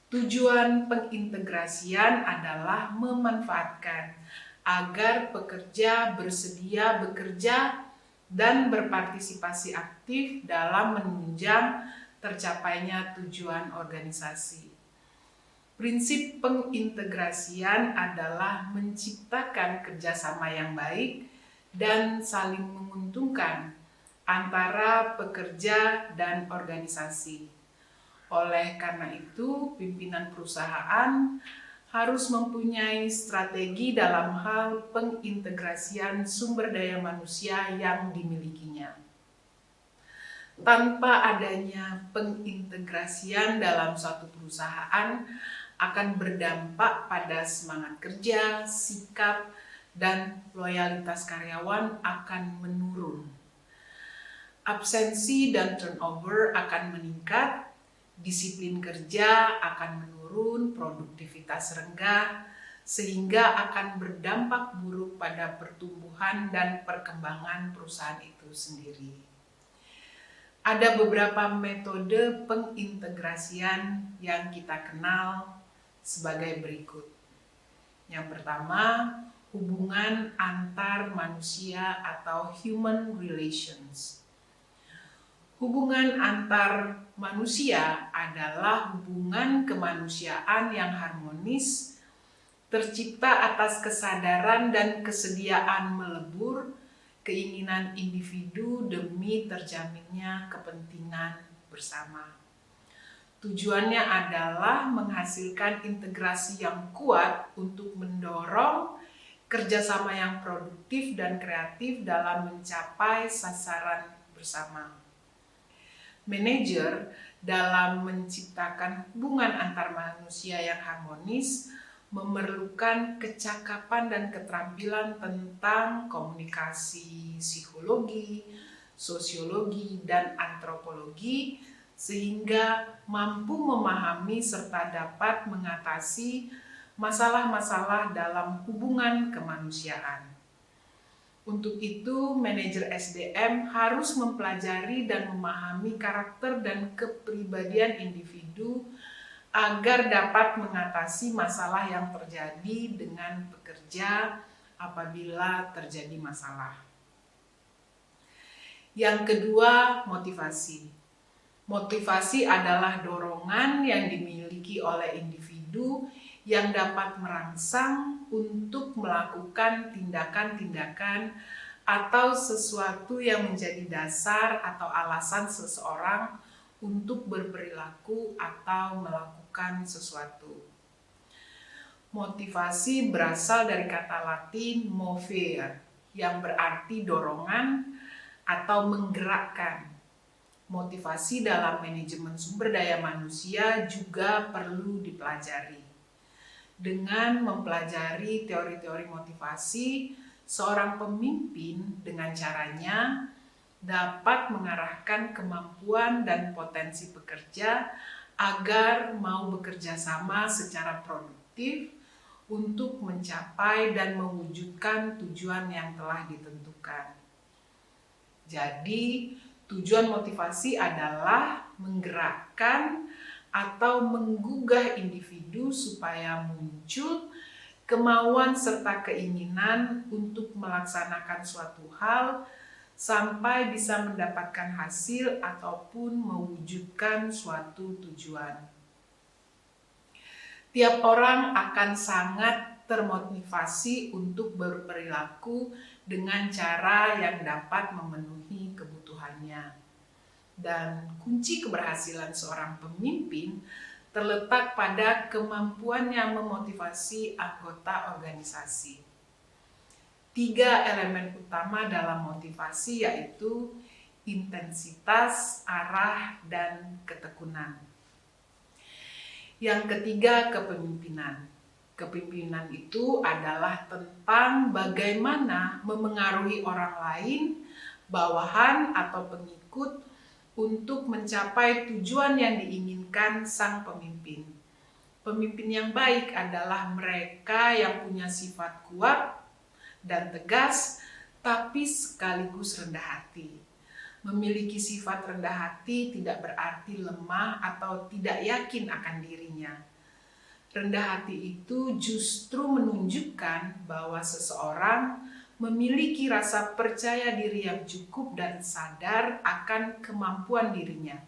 Tujuan pengintegrasian adalah memanfaatkan agar pekerja bersedia bekerja dan berpartisipasi aktif dalam menunjang tercapainya tujuan organisasi. Prinsip pengintegrasian adalah menciptakan kerjasama yang baik dan saling menguntungkan antara pekerja dan organisasi. Oleh karena itu, pimpinan perusahaan harus mempunyai strategi dalam hal pengintegrasian sumber daya manusia yang dimilikinya. Tanpa adanya pengintegrasian dalam suatu perusahaan akan berdampak pada semangat kerja, sikap, dan loyalitas karyawan akan menurun. Absensi dan turnover akan meningkat, disiplin kerja akan menurun, produktivitas rendah, sehingga akan berdampak buruk pada pertumbuhan dan perkembangan perusahaan itu sendiri. Ada beberapa metode pengintegrasian yang kita kenal sebagai berikut. Yang pertama, hubungan antar manusia atau human relations. Hubungan antar manusia adalah hubungan kemanusiaan yang harmonis, tercipta atas kesadaran dan kesediaan melebur keinginan individu demi terjaminnya kepentingan bersama. Tujuannya adalah menghasilkan integrasi yang kuat untuk mendorong kerjasama yang produktif dan kreatif dalam mencapai sasaran bersama. Manajer dalam menciptakan hubungan antar manusia yang harmonis memerlukan kecakapan dan keterampilan tentang komunikasi, psikologi, sosiologi, dan antropologi, sehingga mampu memahami serta dapat mengatasi masalah-masalah dalam hubungan kemanusiaan. Untuk itu, manajer SDM harus mempelajari dan memahami karakter dan kepribadian individu agar dapat mengatasi masalah yang terjadi dengan pekerja apabila terjadi masalah. Yang kedua, motivasi. Motivasi adalah dorongan yang dimiliki oleh individu yang dapat merangsang untuk melakukan tindakan-tindakan atau sesuatu yang menjadi dasar atau alasan seseorang untuk berperilaku atau melakukan sesuatu. Motivasi berasal dari kata Latin movere, yang berarti dorongan atau menggerakkan. Motivasi dalam manajemen sumber daya manusia juga perlu dipelajari. Dengan mempelajari teori-teori motivasi, seorang pemimpin dengan caranya dapat mengarahkan kemampuan dan potensi pekerja agar mau bekerja sama secara produktif untuk mencapai dan mewujudkan tujuan yang telah ditentukan. Jadi, tujuan motivasi adalah menggerakkan atau menggugah individu supaya muncul kemauan serta keinginan untuk melaksanakan suatu hal sampai bisa mendapatkan hasil ataupun mewujudkan suatu tujuan. Tiap orang akan sangat termotivasi untuk berperilaku dengan cara yang dapat memenuhi kebutuhannya. Dan kunci keberhasilan seorang pemimpin terletak pada kemampuannya memotivasi anggota organisasi. 3 elemen utama dalam motivasi yaitu intensitas, arah, dan ketekunan. Yang ketiga, kepemimpinan. Kepemimpinan itu adalah tentang bagaimana memengaruhi orang lain, bawahan atau pengikut untuk mencapai tujuan yang diinginkan sang pemimpin. Pemimpin yang baik adalah mereka yang punya sifat kuat dan tegas, tapi sekaligus rendah hati. Memiliki sifat rendah hati tidak berarti lemah atau tidak yakin akan dirinya. Rendah hati itu justru menunjukkan bahwa seseorang memiliki rasa percaya diri yang cukup dan sadar akan kemampuan dirinya.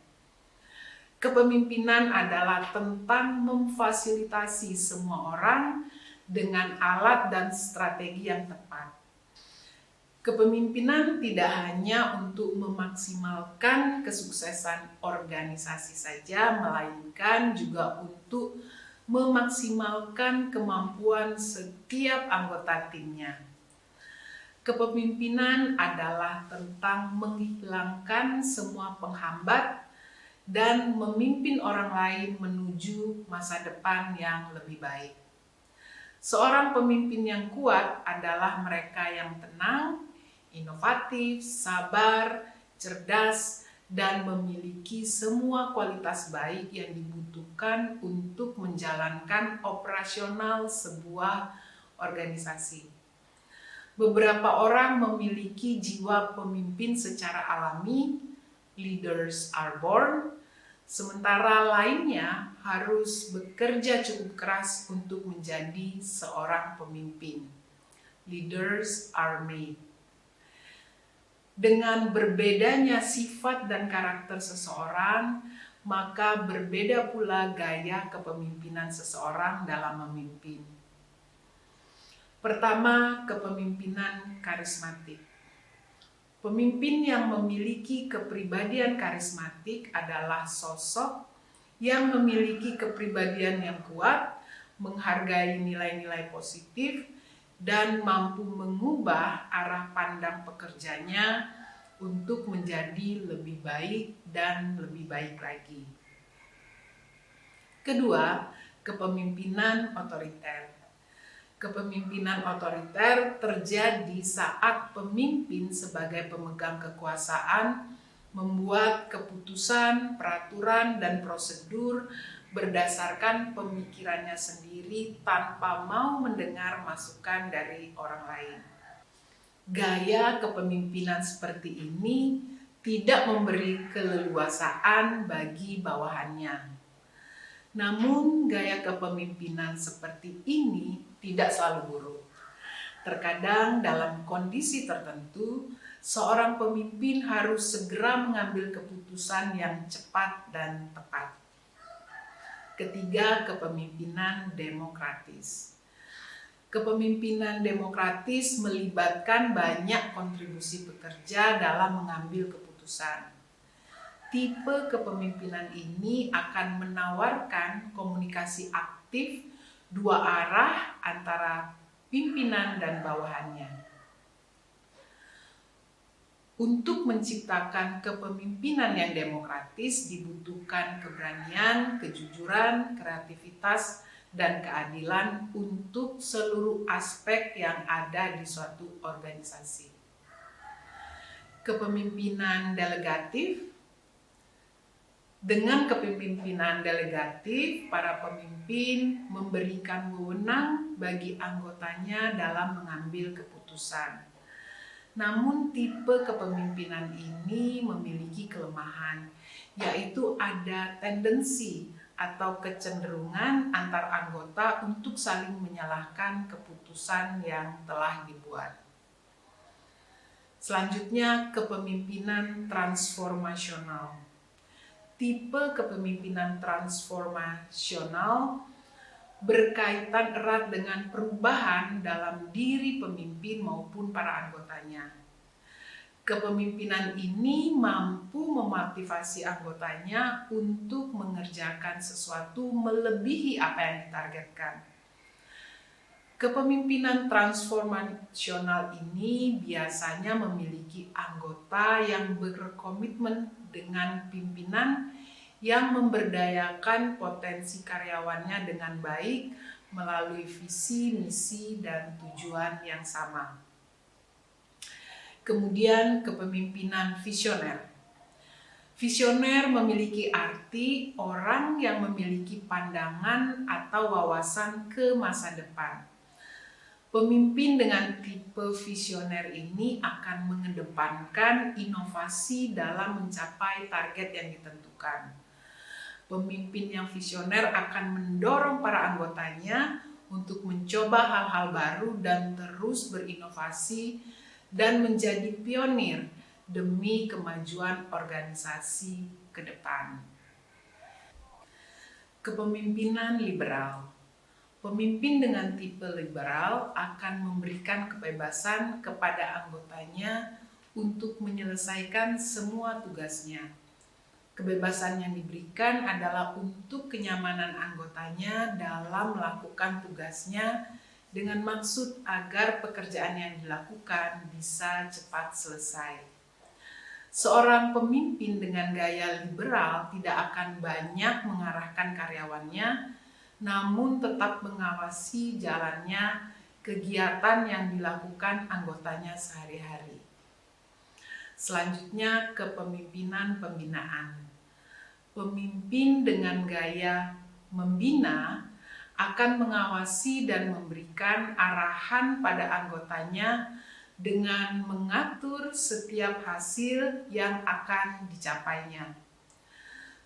Kepemimpinan adalah tentang memfasilitasi semua orang dengan alat dan strategi yang tepat. Kepemimpinan tidak hanya untuk memaksimalkan kesuksesan organisasi saja, melainkan juga untuk memaksimalkan kemampuan setiap anggota timnya. Kepemimpinan adalah tentang menghilangkan semua penghambat dan memimpin orang lain menuju masa depan yang lebih baik. Seorang pemimpin yang kuat adalah mereka yang tenang, inovatif, sabar, cerdas, dan memiliki semua kualitas baik yang dibutuhkan untuk menjalankan operasional sebuah organisasi. Beberapa orang memiliki jiwa pemimpin secara alami, leaders are born, sementara lainnya harus bekerja cukup keras untuk menjadi seorang pemimpin. Leaders are made. Dengan berbedanya sifat dan karakter seseorang, maka berbeda pula gaya kepemimpinan seseorang dalam memimpin. Pertama, kepemimpinan karismatik. Pemimpin yang memiliki kepribadian karismatik adalah sosok yang memiliki kepribadian yang kuat, menghargai nilai-nilai positif, dan mampu mengubah arah pandang pekerjanya untuk menjadi lebih baik dan lebih baik lagi. Kedua, Kepemimpinan otoriter. Kepemimpinan otoriter terjadi saat pemimpin sebagai pemegang kekuasaan membuat keputusan, peraturan, dan prosedur berdasarkan pemikirannya sendiri tanpa mau mendengar masukan dari orang lain. Gaya kepemimpinan seperti ini tidak memberi keleluasaan bagi bawahannya. Namun, gaya kepemimpinan seperti ini tidak selalu buruk. Terkadang dalam kondisi tertentu, seorang pemimpin harus segera mengambil keputusan yang cepat dan tepat. Ketiga, kepemimpinan demokratis. Kepemimpinan demokratis melibatkan banyak kontribusi pekerja dalam mengambil keputusan. Tipe kepemimpinan ini akan menawarkan komunikasi aktif dua arah antara pimpinan dan bawahannya. Untuk menciptakan kepemimpinan yang demokratis dibutuhkan keberanian, kejujuran, kreativitas, dan keadilan untuk seluruh aspek yang ada di suatu organisasi. Kepemimpinan delegatif. Dengan kepemimpinan delegatif, para pemimpin memberikan wewenang bagi anggotanya dalam mengambil keputusan. Namun tipe kepemimpinan ini memiliki kelemahan, yaitu ada tendensi atau kecenderungan antar anggota untuk saling menyalahkan keputusan yang telah dibuat. Selanjutnya, kepemimpinan transformasional. Tipe kepemimpinan transformasional berkaitan erat dengan perubahan dalam diri pemimpin maupun para anggotanya. Kepemimpinan ini mampu memotivasi anggotanya untuk mengerjakan sesuatu melebihi apa yang ditargetkan. Kepemimpinan transformasional ini biasanya memiliki anggota yang berkomitmen dengan pimpinan yang memberdayakan potensi karyawannya dengan baik melalui visi, misi, dan tujuan yang sama. Kemudian kepemimpinan visioner. Visioner memiliki arti orang yang memiliki pandangan atau wawasan ke masa depan. Pemimpin dengan tipe visioner ini akan mengedepankan inovasi dalam mencapai target yang ditentukan. Pemimpin yang visioner akan mendorong para anggotanya untuk mencoba hal-hal baru dan terus berinovasi dan menjadi pionir demi kemajuan organisasi ke depan. Kepemimpinan liberal. Pemimpin dengan tipe liberal akan memberikan kebebasan kepada anggotanya untuk menyelesaikan semua tugasnya. Kebebasan yang diberikan adalah untuk kenyamanan anggotanya dalam melakukan tugasnya dengan maksud agar pekerjaan yang dilakukan bisa cepat selesai. Seorang pemimpin dengan gaya liberal tidak akan banyak mengarahkan karyawannya, namun tetap mengawasi jalannya kegiatan yang dilakukan anggotanya sehari-hari. Selanjutnya, kepemimpinan pembinaan. Pemimpin dengan gaya membina akan mengawasi dan memberikan arahan pada anggotanya dengan mengatur setiap hasil yang akan dicapainya.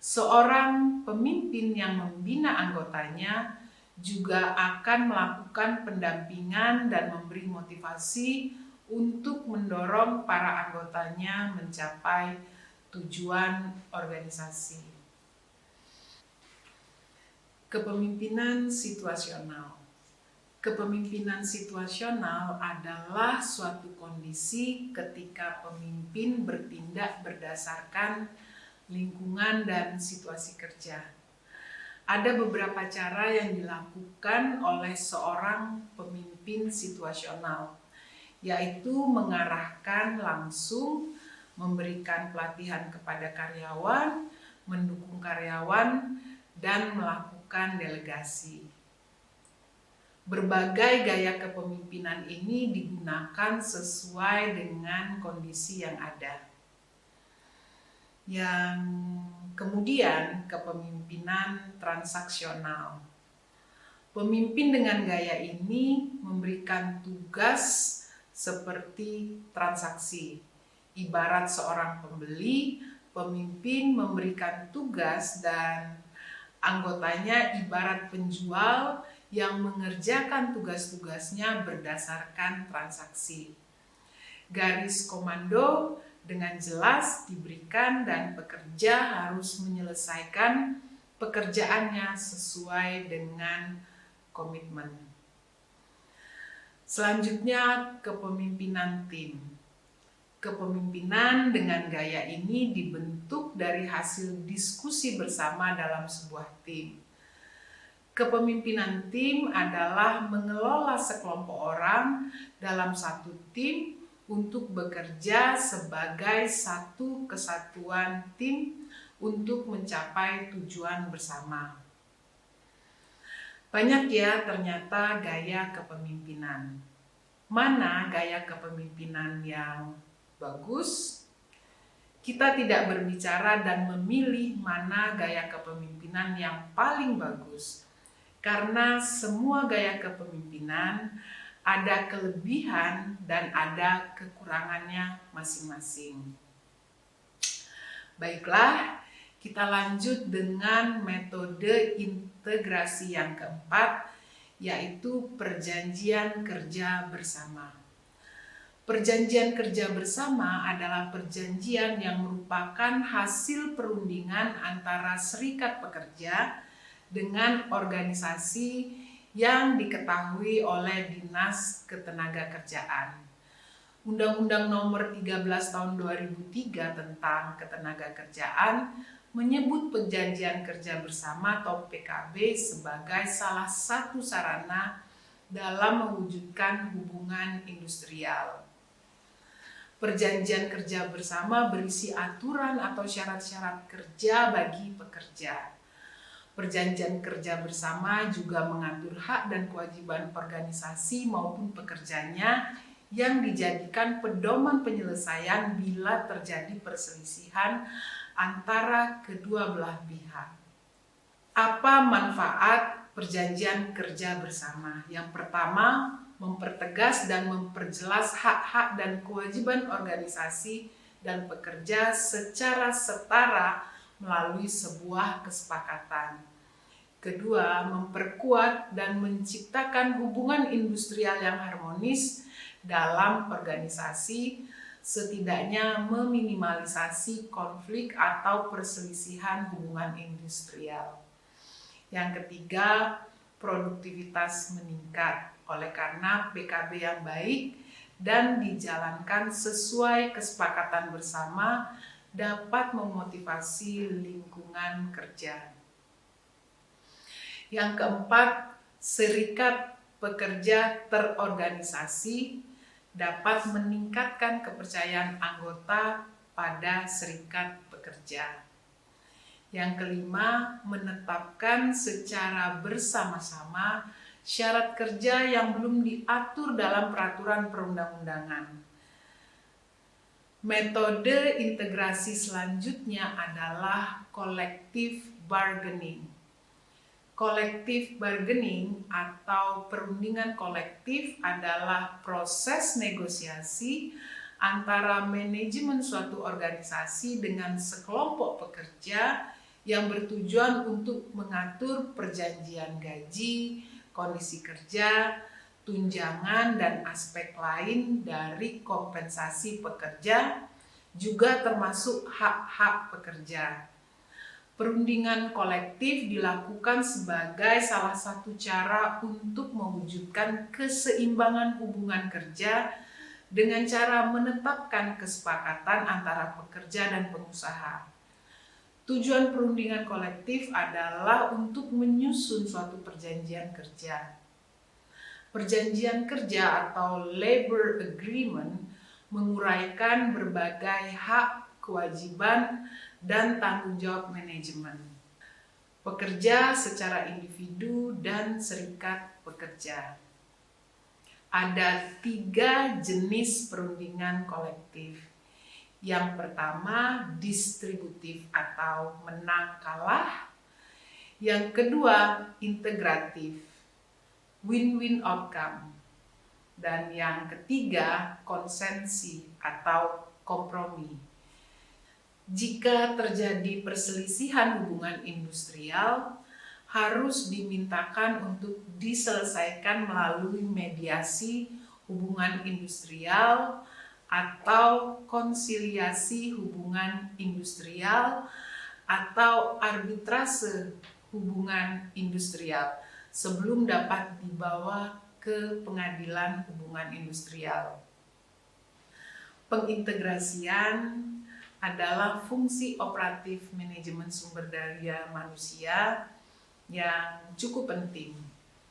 Seorang pemimpin yang membina anggotanya juga akan melakukan pendampingan dan memberi motivasi untuk mendorong para anggotanya mencapai tujuan organisasi. Kepemimpinan situasional. Kepemimpinan situasional adalah suatu kondisi ketika pemimpin bertindak berdasarkan lingkungan dan situasi kerja. Ada beberapa cara yang dilakukan oleh seorang pemimpin situasional, yaitu mengarahkan langsung, memberikan pelatihan kepada karyawan, mendukung karyawan, dan melakukan melakukan delegasi. Berbagai gaya kepemimpinan ini digunakan sesuai dengan kondisi yang ada. Yang kemudian kepemimpinan transaksional. Pemimpin dengan gaya ini memberikan tugas seperti transaksi. Ibarat seorang pembeli, pemimpin memberikan tugas dan anggotanya ibarat penjual yang mengerjakan tugas-tugasnya berdasarkan transaksi. Garis komando dengan jelas diberikan dan pekerja harus menyelesaikan pekerjaannya sesuai dengan komitmen. Selanjutnya, kepemimpinan tim. Kepemimpinan dengan gaya ini dibentuk dari hasil diskusi bersama dalam sebuah tim. Kepemimpinan tim adalah mengelola sekelompok orang dalam satu tim untuk bekerja sebagai satu kesatuan tim untuk mencapai tujuan bersama. Banyak ya ternyata gaya kepemimpinan. Mana gaya kepemimpinan yang bagus? Kita tidak berbicara dan memilih mana gaya kepemimpinan yang paling bagus. Karena semua gaya kepemimpinan ada kelebihan dan ada kekurangannya masing-masing. Baiklah, kita lanjut dengan metode integrasi yang keempat, yaitu perjanjian kerja bersama. Perjanjian kerja bersama adalah perjanjian yang merupakan hasil perundingan antara serikat pekerja dengan organisasi yang diketahui oleh Dinas Ketenagakerjaan. Undang-Undang Nomor 13 Tahun 2003 tentang Ketenagakerjaan menyebut perjanjian kerja bersama atau PKB sebagai salah satu sarana dalam mewujudkan hubungan industrial. Perjanjian kerja bersama berisi aturan atau syarat-syarat kerja bagi pekerja. Perjanjian kerja bersama juga mengatur hak dan kewajiban organisasi maupun pekerjanya yang dijadikan pedoman penyelesaian bila terjadi perselisihan antara kedua belah pihak. Apa manfaat perjanjian kerja bersama? Yang pertama, mempertegas dan memperjelas hak-hak dan kewajiban organisasi dan pekerja secara setara melalui sebuah kesepakatan. Kedua, memperkuat dan menciptakan hubungan industrial yang harmonis dalam organisasi, setidaknya meminimalisasi konflik atau perselisihan hubungan industrial. Yang ketiga, produktivitas meningkat oleh karena PKB yang baik dan dijalankan sesuai kesepakatan bersama dapat memotivasi lingkungan kerja. Yang keempat, serikat pekerja terorganisasi dapat meningkatkan kepercayaan anggota pada serikat pekerja. Yang kelima, menetapkan secara bersama-sama syarat kerja yang belum diatur dalam peraturan perundang-undangan. Metode integrasi selanjutnya adalah collective bargaining. Collective bargaining atau perundingan kolektif adalah proses negosiasi antara manajemen suatu organisasi dengan sekelompok pekerja yang bertujuan untuk mengatur perjanjian gaji, kondisi kerja, tunjangan, dan aspek lain dari kompensasi pekerja, juga termasuk hak-hak pekerja. Perundingan kolektif dilakukan sebagai salah satu cara untuk mewujudkan keseimbangan hubungan kerja dengan cara menetapkan kesepakatan antara pekerja dan pengusaha. Tujuan perundingan kolektif adalah untuk menyusun suatu perjanjian kerja. Perjanjian kerja atau labor agreement menguraikan berbagai hak, kewajiban, dan tanggung jawab manajemen. pekerja secara individu dan serikat pekerja. Ada 3 jenis perundingan kolektif. Yang pertama, distributif atau menang kalah. Yang kedua, integratif, win-win outcome. Dan yang ketiga, konsensi atau kompromi. Jika terjadi perselisihan hubungan industrial, harus dimintakan untuk diselesaikan melalui mediasi hubungan industrial atau konsiliasi hubungan industrial atau arbitrase hubungan industrial sebelum dapat dibawa ke pengadilan hubungan industrial. Pengintegrasian adalah fungsi operatif manajemen sumber daya manusia yang cukup penting,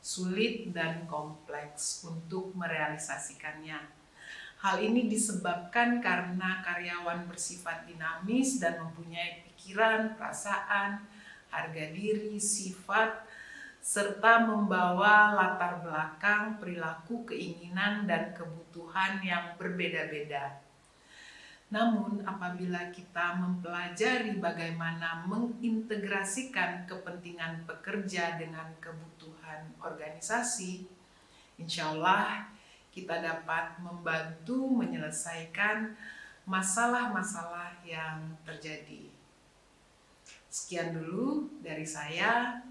sulit dan kompleks untuk merealisasikannya. Hal ini disebabkan karena karyawan bersifat dinamis dan mempunyai pikiran, perasaan, harga diri, sifat, serta membawa latar belakang, perilaku, keinginan, dan kebutuhan yang berbeda-beda. Namun, apabila kita mempelajari bagaimana mengintegrasikan kepentingan pekerja dengan kebutuhan organisasi, insya Allah kita dapat membantu menyelesaikan masalah-masalah yang terjadi. Sekian dulu dari saya.